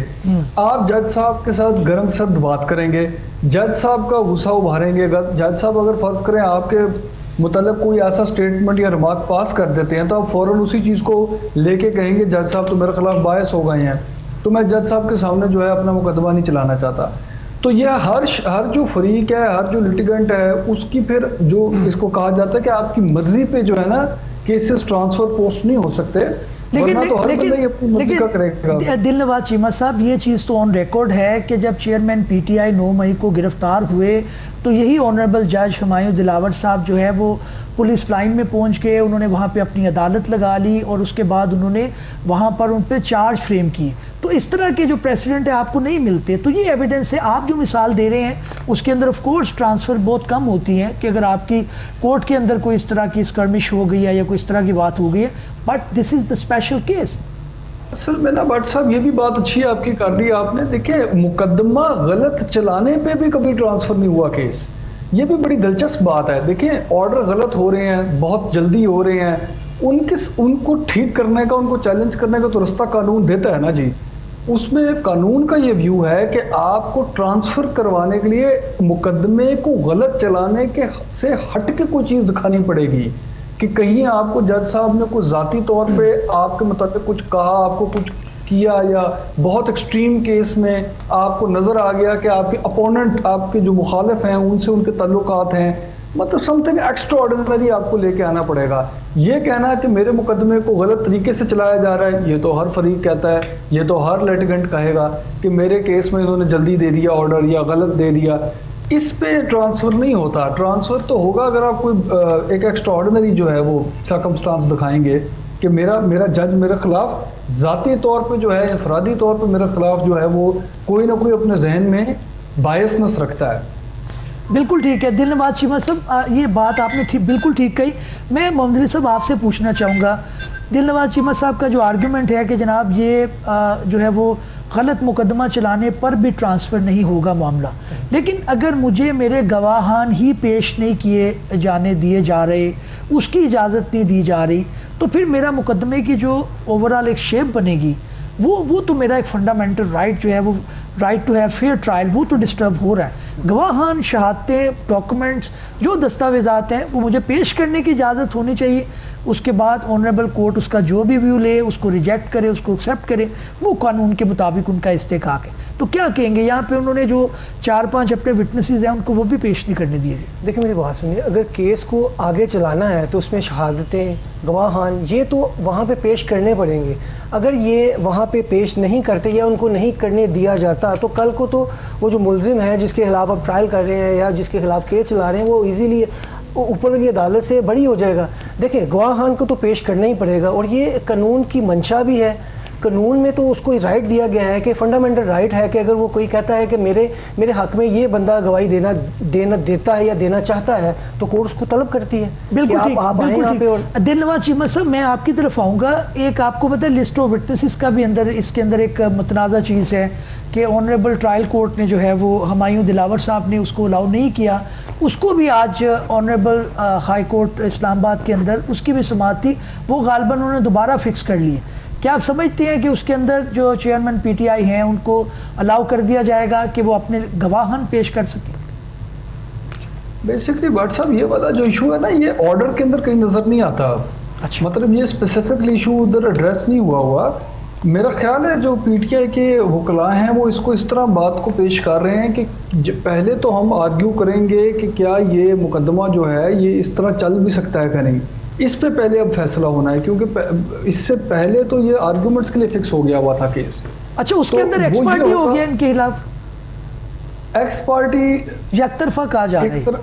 آپ جج صاحب کے ساتھ گرم سرد بات کریں گے, جج صاحب کا غصہ ابھاریں گے. جج صاحب اگر فرض کریں آپ کے متعلق کوئی ایسا سٹیٹمنٹ یا ریمارک پاس کر دیتے ہیں تو آپ فوراً اسی چیز کو لے کے کہیں گے جج صاحب تو میرے خلاف باعث ہو گئے ہیں, تو میں جج صاحب کے سامنے جو ہے اپنا مقدمہ نہیں چلانا چاہتا. تو یہ ہر جو فریق ہے, ہر جو لٹیگنٹ ہے, اس کی پھر جو اس کو کہا جاتا ہے کہ آپ کی مرضی پہ جو ہے نا کیسز ٹرانسفر پوسٹ نہیں ہو سکتے. لیکن دل نواز چیمہ صاحب, یہ چیز تو آن ریکارڈ ہے کہ جب چیئرمین پی ٹی آئی 9 مئی کو گرفتار ہوئے تو یہی آنریبل جج ہمایوں دلاور صاحب جو ہے وہ پولیس لائن میں پہنچ گئے, انہوں نے وہاں پہ اپنی عدالت لگا لی, اور اس کے بعد انہوں نے وہاں پر ان پہ چارج فریم کی. تو اس طرح کے جو پریسیڈنٹ ہیں آپ کو نہیں ملتے. تو یہ ایویڈنس ہے. آپ جو مثال دے رہے ہیں اس کے اندر آف کورس ٹرانسفر بہت کم ہوتی ہیں کہ اگر آپ کی کورٹ کے اندر کوئی اس طرح کی اسکرمش ہو گئی ہے یا کوئی اس طرح کی بات ہو گئی ہے, but this is the special case. اصل میں نا بٹ صاحب یہ بھی بات اچھی ہے آپ کی کر دی آپ نے. دیکھیں مقدمہ غلط چلانے پہ بھی کبھی ٹرانسفر نہیں ہوا کیس, یہ بھی بڑی دلچسپ بات ہے. دیکھیں آرڈر غلط ہو رہے ہیں, بہت جلدی ہو رہے ہیں, ان کو ٹھیک کرنے کا, ان کو چیلنج کرنے کا تو رستہ قانون دیتا ہے نا جی. اس میں قانون کا یہ ویو ہے کہ آپ کو ٹرانسفر کروانے کے لیے مقدمے کو غلط چلانے کے سے ہٹ کے کوئی چیز دکھانی پڑے گی کہ کہیں آپ کو جج صاحب نے کوئی ذاتی طور پہ آپ کے متعلق کچھ کہا, آپ کو کچھ کیا, یا بہت ایکسٹریم کیس میں آپ کو نظر آ گیا کہ آپ کے اپوننٹ, آپ کے جو مخالف ہیں ان سے ان کے تعلقات ہیں, مطلب سم تھنگ ایکسٹرا آرڈینری آپ کو لے کے آنا پڑے گا. یہ کہنا کہ میرے مقدمے کو غلط طریقے سے چلایا جا رہا ہے, یہ تو ہر فریق کہتا ہے, یہ تو ہر لیٹیگنٹ کہے گا کہ میرے کیس میں انہوں نے جلدی دے دیا آرڈر یا غلط دے دیا. اس پہ ٹرانسفر نہیں ہوتا. ٹرانسفر تو ہوگا اگر آپ کوئی ایک ایکسٹرا آرڈینری جو ہے وہ سرکمسٹانس دکھائیں گے کہ میرا جج میرے خلاف ذاتی طور پہ جو ہے, انفرادی طور پہ میرے خلاف جو ہے وہ کوئی نہ کوئی اپنے ذہن میں بائسنس رکھتا ہے. بالکل ٹھیک ہے دل نواز چیمہ صاحب, یہ بات آپ نے بالکل ٹھیک کہی. میں محمد علی صاحب آپ سے پوچھنا چاہوں گا, دل نواز چیمہ صاحب کا جو آرگیومنٹ ہے کہ جناب یہ جو ہے وہ غلط مقدمہ چلانے پر بھی ٹرانسفر نہیں ہوگا معاملہ, لیکن اگر مجھے میرے گواہان ہی پیش نہیں کیے جانے دیے جا رہے, اس کی اجازت نہیں دی جا رہی, تو پھر میرا مقدمے کی جو اوورال ایک شیپ بنے گی وہ تو میرا ایک فنڈامنٹل رائٹ جو ہے وہ right to have fair trial وہ تو ڈسٹرب ہو رہا ہے. گواہان, شہادتیں, ڈاکومنٹس, جو دستاویزات ہیں وہ مجھے پیش کرنے کی اجازت ہونی چاہیے. اس کے بعد آنریبل کورٹ اس کا جو بھی ویو لے, اس کو ریجیکٹ کرے, اس کو ایکسیپٹ کرے, وہ قانون کے مطابق ان کا استحقاق ہے. تو کیا کہیں گے یہاں پہ انہوں نے جو 4-5 اپنے وٹنسز ہیں ان کو وہ بھی پیش نہیں کرنے دیے گئے. دیکھیں میری بات سنیے, اگر کیس کو آگے چلانا ہے تو اس میں شہادتیں, گواہان, یہ تو وہاں پہ پیش کرنے پڑیں گے. اگر یہ وہاں پہ پیش نہیں کرتے یا ان کو نہیں کرنے دیا جاتا تو کل کو تو وہ جو ملزم ہے جس کے خلاف آپ ٹرائل کر رہے ہیں یا جس کے خلاف کیس چلا رہے ہیں وہ ایزیلی اوپر والی عدالت سے بری ہو جائے گا. دیکھیں گواہان کو تو پیش کرنا ہی پڑے گا, اور یہ قانون کی منشا بھی ہے, قانون میں تو اس کو رائٹ دیا گیا ہے کہ فنڈامنٹل رائٹ ہے کہ اگر وہ کوئی کہتا ہے کہ میرے حق میں یہ بندہ گواہی دیتا ہے یا دینا چاہتا ہے تو کورٹ اس کو طلب کرتی ہے. بالکل ٹھیک, آپ آئیں یہاں پہ. اور دلنواز چیمہ صاحب میں آپ کی طرف آؤں گا. ایک آپ کو پتہ ہے لسٹ آف وٹنسز کا بھی اس کے اندر ایک متنازع چیز ہے کہ آنریبل ٹرائل کورٹ نے جو ہے وہ ہمایوں دلاور صاحب نے اس کو الاؤ نہیں کیا. اس کو بھی آج آنریبل ہائی کورٹ اسلام آباد کے اندر اس کی بھی سماعت تھی, وہ غالباً انہوں نے دوبارہ فکس کر لی ہے. کیا آپ سمجھتے ہیں کہ اس کے اندر جو چیئرمین پی ٹی آئی ہیں ان کو الاؤ کر دیا جائے گا کہ وہ اپنے گواہان پیش کر سکیں؟ بیسکلی بٹ صاحب یہ والا جو ایشو ہے نا یہ آرڈر کے اندر کہیں نظر نہیں آتا. اچھا, مطلب یہ اسپیسیفکلی ایشو ادھر ایڈریس نہیں ہوا. میرا خیال ہے جو پی ٹی آئی کے وکلاء ہیں وہ اس کو اس طرح بات کو پیش کر رہے ہیں کہ پہلے تو ہم آرگیو کریں گے کہ کیا یہ مقدمہ جو ہے یہ اس طرح چل بھی سکتا ہے کہ نہیں. اس پہ پہلے اب فیصلہ ہونا ہے کیونکہ اس سے پہلے تو یہ آرگومنٹس کے لیے فکس ہو گیا ہوا تھا کیس. اچھا, اس کے اندر ایکس پارٹی ہو گیا ان کے خلاف, ایکس پارٹی یک طرفہ کہا جا رہا ہے.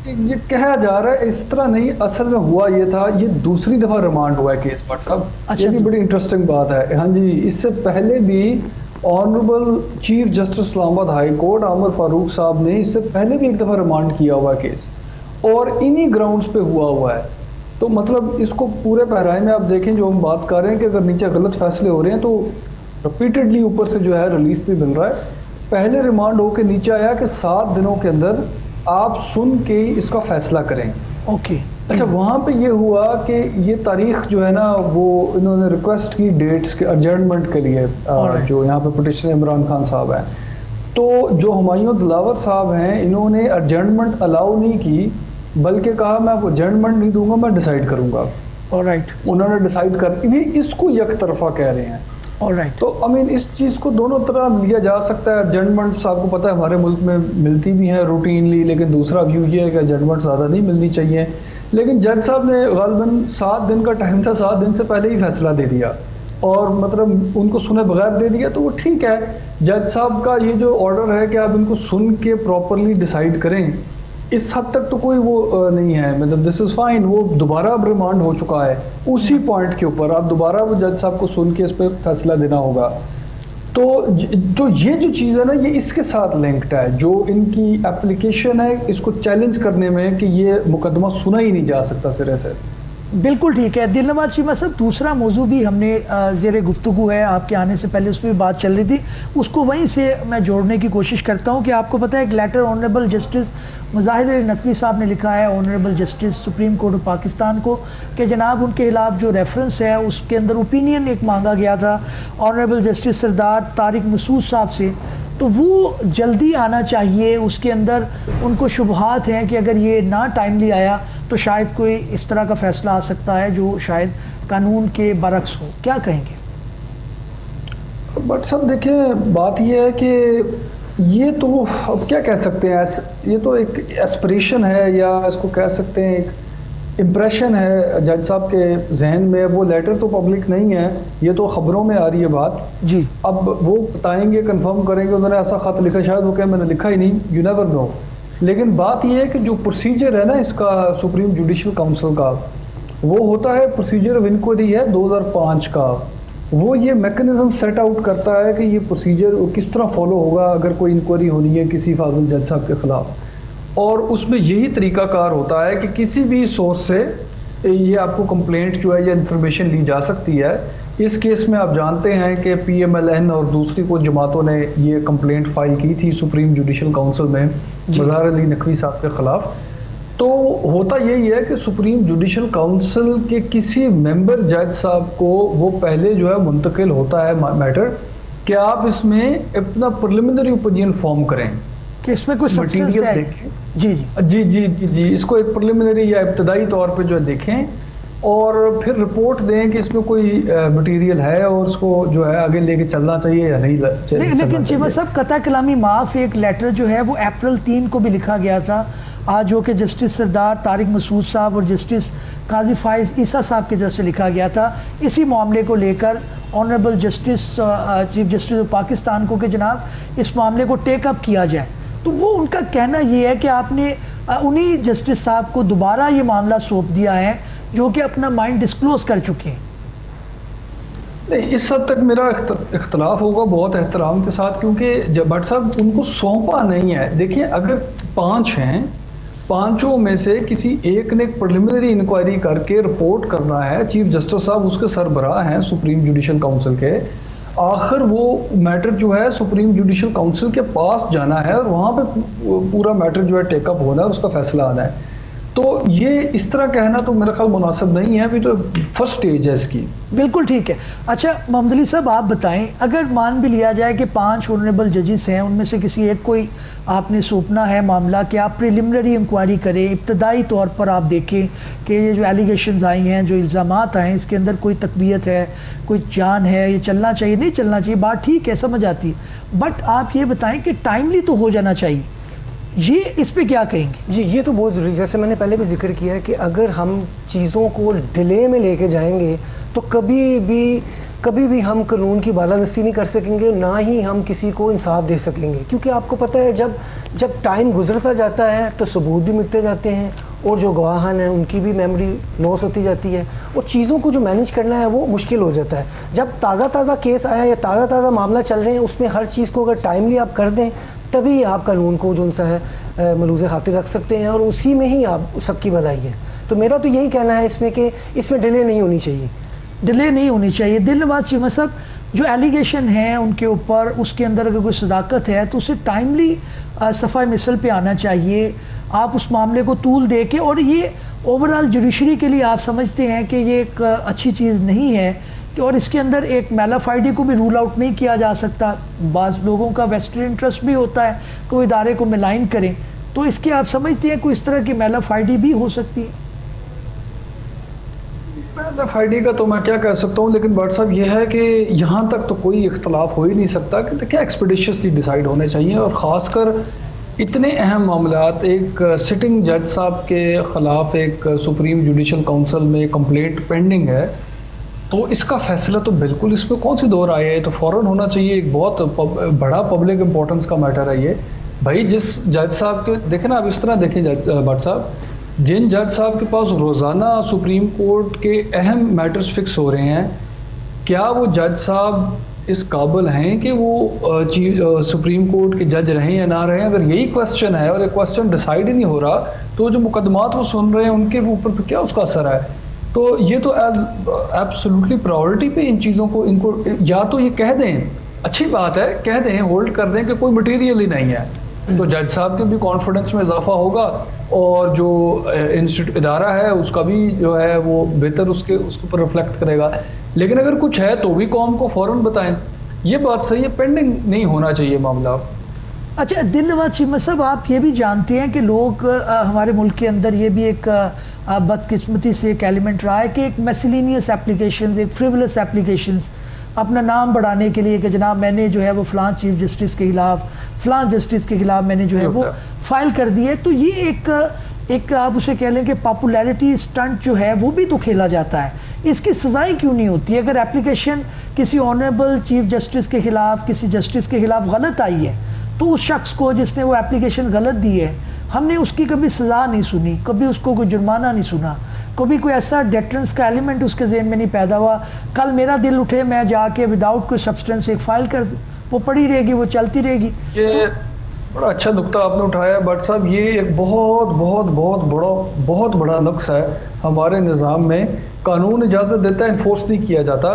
یہ کہا جا رہا ہے, اس طرح نہیں. اصل میں ہوا یہ تھا, یہ دوسری دفعہ ریمانڈ ہوا ہے کیس پر صاحب. یہ بھی بڑی انٹرسٹنگ بات ہے. ہاں جی, اس سے پہلے بھی آنریبل چیف جسٹس اسلام آباد ہائی کورٹ عامر فاروق صاحب نے اس سے پہلے بھی ایک دفعہ ریمانڈ کیا ہوا ہے کیس, اور انہی گراؤنڈز پہ ہوا ہے. تو مطلب اس کو پورے پیرائے میں آپ دیکھیں جو ہم بات کر رہے ہیں کہ اگر نیچے غلط فیصلے ہو رہے ہیں تو ریپیٹڈلی اوپر سے جو ہے ریلیف بھی مل رہا ہے. پہلے ریمانڈ ہو کے نیچے آیا کہ 7 دنوں کے اندر آپ سن کے اس کا فیصلہ کریں. اوکے, اچھا, وہاں پہ یہ ہوا کہ یہ تاریخ جو ہے نا وہ انہوں نے ریکویسٹ کی ڈیٹس کے ارجنٹمنٹ کے لیے, جو یہاں پہ پٹیشنر عمران خان صاحب ہیں. تو جو ہمایوں دلاور صاحب ہیں انہوں نے ارجنٹمنٹ الاؤ نہیں کی, بلکہ کہا میں ارجنٹمنٹ نہیں دوں گا, میں ڈیسائیڈ کروں گا. آلرائٹ, انہوں نے ڈیسائیڈ کر یہ اس کو یک طرفہ کہہ رہے ہیں. آلرائٹ, تو اس چیز کو دونوں طرح لیا جا سکتا ہے. ارجنٹمنٹس آپ کو پتہ ہے ہمارے ملک میں ملتی بھی ہیں روٹینلی, لیکن دوسرا ویو یہ ہے کہ ارجنٹمنٹ زیادہ نہیں ملنی چاہیے. لیکن جج صاحب نے غالباً 7 دن کا ٹائم تھا, 7 دن سے پہلے ہی فیصلہ دے دیا اور مطلب ان کو سنے بغیر دے دیا. تو وہ ٹھیک ہے, جج صاحب کا یہ جو آرڈر ہے کہ آپ ان کو سن کے پراپرلی ڈیسائیڈ کریں, اس حد تک تو کوئی وہ نہیں ہے. مطلب دس از فائن. وہ دوبارہ اب ریمانڈ ہو چکا ہے اسی پوائنٹ کے اوپر. اب دوبارہ وہ جج صاحب کو سن کے اس پہ فیصلہ دینا ہوگا. تو یہ جو چیز ہے نا یہ اس کے ساتھ لنکڈ ہے, جو ان کی اپلیکیشن ہے اس کو چیلنج کرنے میں کہ یہ مقدمہ سنا ہی نہیں جا سکتا سرے سے. بالکل ٹھیک ہے. دلنواز چیمہ صاحب, دوسرا موضوع بھی ہم نے زیر گفتگو ہے, آپ کے آنے سے پہلے اس پہ بھی بات چل رہی تھی, اس کو وہیں سے میں جوڑنے کی کوشش کرتا ہوں کہ آپ کو پتہ ہے ایک لیٹر آنریبل جسٹس مظاہر علی نقوی صاحب نے لکھا ہے honourable justice supreme court of Pakistan کو کہ جناب ان کے خلاف جو ریفرنس ہے اس کے اندر اوپینین ایک مانگا گیا تھا آنریبل جسٹس سردار طارق مسعود صاحب سے, تو وہ جلدی آنا چاہیے. اس کے اندر ان کو شبہات ہیں کہ اگر یہ نہ ٹائملی آیا تو شاید کوئی اس طرح کا فیصلہ آ سکتا ہے جو شاید قانون کے برعکس ہو. کیا کہیں گے؟ بٹ صاحب دیکھیں, بات یہ ہے کہ یہ تو اب کیا کہہ سکتے ہیں, یہ تو ایک ایسپریشن ہے یا اس کو کہہ سکتے ہیں ایک امپریشن ہے جج صاحب کے ذہن میں. وہ لیٹر تو پبلک نہیں ہے, یہ تو خبروں میں آ رہی ہے بات. جی, اب وہ بتائیں گے, کنفرم کریں گے انہوں نے ایسا خط لکھا, شاید وہ کہ میں نے لکھا ہی نہیں, یو نیور نو. لیکن بات یہ ہے کہ جو پروسیجر ہے نا اس کا سپریم جوڈیشل کاؤنسل کا, وہ ہوتا ہے پروسیجر آف انکوائری ہے 2005 کا. وہ یہ میکنزم سیٹ آؤٹ کرتا ہے کہ یہ پروسیجر کس طرح فالو ہوگا اگر کوئی انکوائری ہونی ہے کسی فاضل جج صاحب کے خلاف. اور اس میں یہی طریقہ کار ہوتا ہے کہ کسی بھی سورس سے یہ آپ کو کمپلینٹ جو ہے یا انفارمیشن لی جا سکتی ہے. اس کیس میں آپ جانتے ہیں کہ پی ایم ایل این اور دوسری کچھ جماعتوں نے یہ کمپلینٹ فائل کی تھی سپریم جوڈیشل کاؤنسل میں مظاہر علی نقوی صاحب کے خلاف. تو ہوتا یہی ہے کہ سپریم جوڈیشل کاؤنسل کے کسی ممبر جج صاحب کو وہ پہلے جو ہے منتقل ہوتا ہے میٹر کہ آپ اس میں اپنا پرلیمنری اوپینین فارم کریں کہ اس میں کوئی سبسٹنس ہے. جی جی جی جی جی اس کو ایک پرلیمنری یا ابتدائی طور پہ جو ہے دیکھیں اور پھر رپورٹ دیں کہ اس میں کوئی مٹیریل ہے اور اس کو جو ہے آگے لے کے چلنا چاہیے یا نہیں. لیکن چیمہ صاحب قطع کلامی معاف, ایک لیٹر جو ہے وہ اپریل 3 کو بھی لکھا گیا تھا آج, جو کہ جسٹس سردار طارق مسعود صاحب اور جسٹس قاضی فائز عیسیٰ صاحب کی طرف سے لکھا گیا تھا اسی معاملے کو لے کر honourable justice chief justice of Pakistan کو کہ جناب اس معاملے کو ٹیک اپ کیا جائے. تو وہ ان کا کہنا یہ ہے کہ آپ نے انہی جسٹس صاحب کو دوبارہ یہ معاملہ سونپ دیا ہے جو کہ اپنا مائنڈ ڈسکلوز کر چکے ہیں. نہیں، اس حد تک میرا اختلاف ہوگا بہت احترام کے ساتھ، کیونکہ جب بٹ صاحب ان کو سونپا نہیں ہے. دیکھیے اگر 5 ہیں، 5 میں سے کسی ایک نے پریلیمنری انکوائری کر کے رپورٹ کرنا ہے، چیف جسٹس صاحب اس کے سربراہ ہیں سپریم جوڈیشل کاؤنسل کے، آخر وہ میٹر جو ہے سپریم جوڈیشل کاؤنسل کے پاس جانا ہے اور وہاں پہ پورا میٹر جو ہے ٹیک اپ ہونا ہے، اس کا فیصلہ آنا ہے. تو یہ اس طرح کہنا تو میرا خیال مناسب نہیں ہے، ابھی تو فرسٹ سٹیج ہے اس کی. بالکل ٹھیک ہے. اچھا محمد علی صاحب آپ بتائیں، اگر مان بھی لیا جائے کہ 5 آنریبل ججز ہیں، ان میں سے کسی ایک کوئی آپ نے سونپنا ہے معاملہ کہ آپ پریلیمنری انکوائری کریں، ابتدائی طور پر آپ دیکھیں کہ یہ جو ایلیگیشنز آئی ہیں، جو الزامات آئے ہیں، اس کے اندر کوئی تقویت ہے، کوئی جان ہے، یہ چلنا چاہیے نہیں چلنا چاہیے، بات ٹھیک ہے سمجھ آتی ہے، بٹ آپ یہ بتائیں کہ ٹائملی تو ہو جانا چاہیے، یہ اس پہ کیا کہیں گے؟ جی یہ تو بہت ضروری ہے. جیسے میں نے پہلے بھی ذکر کیا ہے کہ اگر ہم چیزوں کو ڈیلے میں لے کے جائیں گے تو کبھی بھی ہم قانون کی بالادستی نہیں کر سکیں گے، نہ ہی ہم کسی کو انصاف دے سکیں گے. کیونکہ آپ کو پتہ ہے جب ٹائم گزرتا جاتا ہے تو ثبوت بھی مٹتے جاتے ہیں، اور جو گواہان ہیں ان کی بھی میموری لاس ہوتی جاتی ہے، اور چیزوں کو جو مینیج کرنا ہے وہ مشکل ہو جاتا ہے. جب تازہ کیس آیا یا تازہ معاملہ چل رہے ہیں، اس میں ہر چیز کو اگر ٹائملی آپ کر دیں تبھی آپ قانون کو جو ان سا ہے ملوز خاطر رکھ سکتے ہیں، اور اسی میں ہی آپ سب کی بھلائی ہے. تو میرا تو یہی کہنا ہے اس میں کہ اس میں ڈیلے نہیں ہونی چاہیے. ڈیلے نہیں ہونی چاہیے. دل نواز چیمہ صاحب جو ایلیگیشن ہیں ان کے اوپر، اس کے اندر اگر کوئی صداقت ہے تو اسے ٹائملی صفحہ مثل پہ آنا چاہیے، آپ اس معاملے کو طول دے کے. اور یہ اوورال جوڈیشری کے لیے آپ سمجھتے ہیں کہ یہ ایک اچھی چیز نہیں ہے، اور اس کے اندر ایک میلا فائڈی کو بھی رول آؤٹ نہیں کیا جا سکتا. بعض لوگوں کا ویسٹرن انٹرسٹ بھی ہوتا ہے کہ وہ ادارے کو ملائن کریں، تو اس کے آپ سمجھتے ہیں کوئی اس طرح کی میلا فائڈی بھی ہو سکتی ہے؟ ایف کا تو میں کیا کہہ سکتا ہوں، لیکن بٹ صاحب یہ ہے کہ یہاں تک تو کوئی اختلاف ہو ہی نہیں سکتا کہ کیا ایکسپیڈیشسلی ڈیسائیڈ ہونے چاہیے. اور خاص کر اتنے اہم معاملات، ایک سٹنگ جج صاحب کے خلاف ایک سپریم جوڈیشل کاؤنسل میں کمپلینٹ پینڈنگ ہے، تو اس کا فیصلہ تو بالکل اس پہ کون سی دور آئے ہے، تو فوراً ہونا چاہیے. ایک بہت بڑا پبلک امپورٹنس کا میٹر ہے یہ. بھائی جس جج صاحب کے دیکھیں نا، اب اس طرح دیکھیں بٹ صاحب، جن جج صاحب کے پاس روزانہ سپریم کورٹ کے اہم میٹرز فکس ہو رہے ہیں، کیا وہ جج صاحب اس قابل ہیں کہ وہ سپریم کورٹ کے جج رہیں یا نہ رہیں؟ اگر یہی کویسچن ہے اور ایک کویسچن ڈیسائیڈ ہی نہیں ہو رہا، تو جو مقدمات وہ سن رہے ہیں ان کے اوپر کیا اس کا اثر ہے؟ تو یہ تو ایز ایبسولوٹلی پرائورٹی پہ ان چیزوں کو، ان کو یا تو یہ کہہ دیں، اچھی بات ہے کہہ دیں، ہولڈ کر دیں کہ کوئی مٹیریل ہی نہیں ہے، تو جج صاحب کے بھی کانفیڈنس میں اضافہ ہوگا، اور جو ادارہ ہے اس کا بھی جو ہے وہ بہتر اس کے اوپر ریفلیکٹ کرے گا. لیکن اگر کچھ ہے تو بھی قوم کو فوراً بتائیں. یہ بات صحیح ہے، پینڈنگ نہیں ہونا چاہیے معاملہ. اچھا دل نواز چیمہ صاحب، آپ یہ بھی جانتے ہیں کہ لوگ ہمارے ملک کے اندر یہ بھی ایک بدقسمتی سے ایک ایلیمنٹ رہا ہے کہ ایک میسلینیس ایپلیکیشنز، ایک فریولس ایپلیکیشنز اپنا نام بڑھانے کے لیے کہ جناب میں نے جو ہے وہ فلاں چیف جسٹس کے خلاف، فلاں جسٹس کے خلاف میں نے جو ہے وہ فائل کر دی ہے. تو یہ ایک آپ اسے کہہ لیں کہ پاپولیرٹی اسٹنٹ جو ہے وہ بھی تو کھیلا جاتا ہے. اس کی سزائیں کیوں نہیں ہوتی؟ اگر اپلیکیشن کسی آنریبل چیف جسٹس کے خلاف، کسی جسٹس کے خلاف غلط آئی ہے، تو اس شخص کو جس نے وہ اپلیکیشن غلط دی ہے، ہم نے اس کی کبھی سزا نہیں سنی، کبھی اس کو کوئی جرمانہ نہیں سنا، کبھی کوئی ایسا ڈیٹرنس کا ایلیمنٹ اس کے ذہن میں نہیں پیدا ہوا. کل میرا دل اٹھے میں جا کے وداؤٹ کوئی سبسٹنس ایک فائل کر دوں، وہ پڑی رہے گی، وہ چلتی رہے گی. یہ بڑا اچھا نقطہ آپ نے اٹھایا بٹ صاحب. یہ ایک بہت بڑا نقص ہے ہمارے نظام میں. قانون اجازت دیتا ہے، انفورس نہیں کیا جاتا.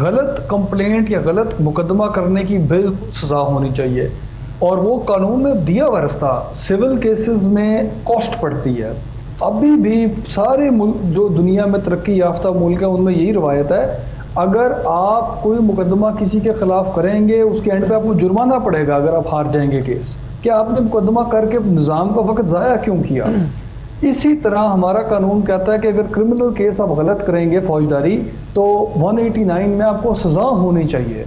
غلط کمپلینٹ یا غلط مقدمہ کرنے کی بالکل سزا ہونی چاہیے، اور وہ قانون میں دیا ہوا رستہ سول کیسز میں کاسٹ پڑتی ہے. ابھی بھی سارے ملک جو دنیا میں ترقی یافتہ ملک ہیں ان میں یہی روایت ہے، اگر آپ کوئی مقدمہ کسی کے خلاف کریں گے اس کے اینڈ پہ آپ کو جرمانہ پڑے گا اگر آپ ہار جائیں گے کیس. کیا آپ نے مقدمہ کر کے نظام کا وقت ضائع کیوں کیا؟ اسی طرح ہمارا قانون کہتا ہے کہ اگر کرمنل کیس آپ غلط کریں گے فوجداری، تو 189 میں آپ کو سزا ہونی چاہیے.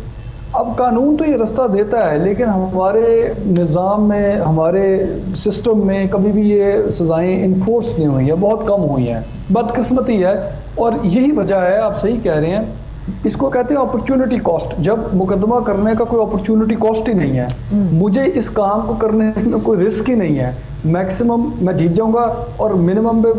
اب قانون تو یہ رستہ دیتا ہے، لیکن ہمارے نظام میں، ہمارے سسٹم میں کبھی بھی یہ سزائیں انفورس نہیں ہوئی ہیں، بہت کم ہوئی ہیں. بدقسمتی ہے، اور یہی وجہ ہے، آپ صحیح کہہ رہے ہیں، اس کو کہتے ہیں اپرچونٹی کاسٹ. جب مقدمہ کرنے کا کوئی اپرچونٹی کاسٹ ہی نہیں ہے، مجھے اس کام کو کرنے میں کوئی رسک ہی نہیں ہے، میکسیمم میں جیت جاؤں گا اور منیمم پہ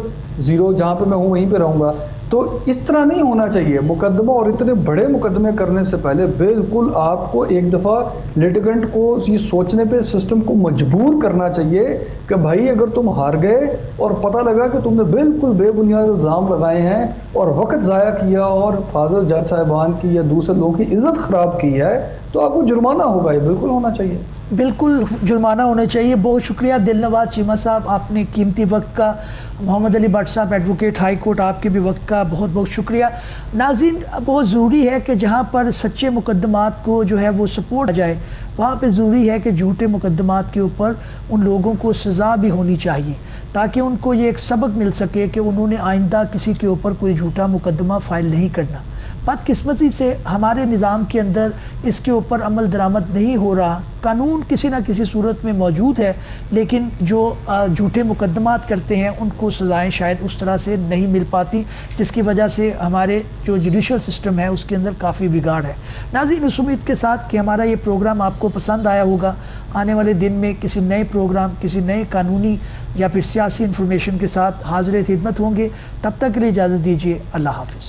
زیرو جہاں پہ میں ہوں وہیں پہ رہوں گا، تو اس طرح نہیں ہونا چاہیے مقدمہ، اور اتنے بڑے مقدمے کرنے سے پہلے بالکل آپ کو ایک دفعہ لیٹیگنٹ کو یہ سوچنے پہ سسٹم کو مجبور کرنا چاہیے کہ بھائی اگر تم ہار گئے اور پتہ لگا کہ تم نے بالکل بے بنیاد الزام لگائے ہیں اور وقت ضائع کیا اور فاضل جج صاحبان کی یا دوسرے لوگوں کی عزت خراب کی ہے، تو آپ کو جرمانہ ہوگا، یہ بالکل ہونا چاہیے، بالکل جرمانہ ہونا چاہیے۔ بہت شکریہ دل نواز چیمہ صاحب، آپ نے قیمتی وقت کا، محمد علی بٹ صاحب ایڈوکیٹ ہائی کورٹ، آپ کے بھی وقت کا بہت بہت شکریہ۔ ناظرین، بہت ضروری ہے کہ جہاں پر سچے مقدمات کو جو ہے وہ سپورٹ جائے، وہاں پہ ضروری ہے کہ جھوٹے مقدمات کے اوپر ان لوگوں کو سزا بھی ہونی چاہیے، تاکہ ان کو یہ ایک سبق مل سکے کہ انہوں نے آئندہ کسی کے اوپر کوئی جھوٹا مقدمہ فائل نہیں کرنا۔ بدقسمتی سے ہمارے نظام کے اندر اس کے اوپر عمل درآمد نہیں ہو رہا۔ قانون کسی نہ کسی صورت میں موجود ہے، لیکن جو جھوٹے مقدمات کرتے ہیں ان کو سزائیں شاید اس طرح سے نہیں مل پاتی، جس کی وجہ سے ہمارے جو جوڈیشل سسٹم ہے اس کے اندر کافی بگاڑ ہے۔ ناظرین، اس امید کے ساتھ کہ ہمارا یہ پروگرام آپ کو پسند آیا ہوگا، آنے والے دن میں کسی نئے پروگرام، کسی نئے قانونی یا پھر سیاسی انفارمیشن کے ساتھ حاضر خدمت ہوں گے۔ تب تک کے لیے اجازت دیجیے، اللہ حافظ۔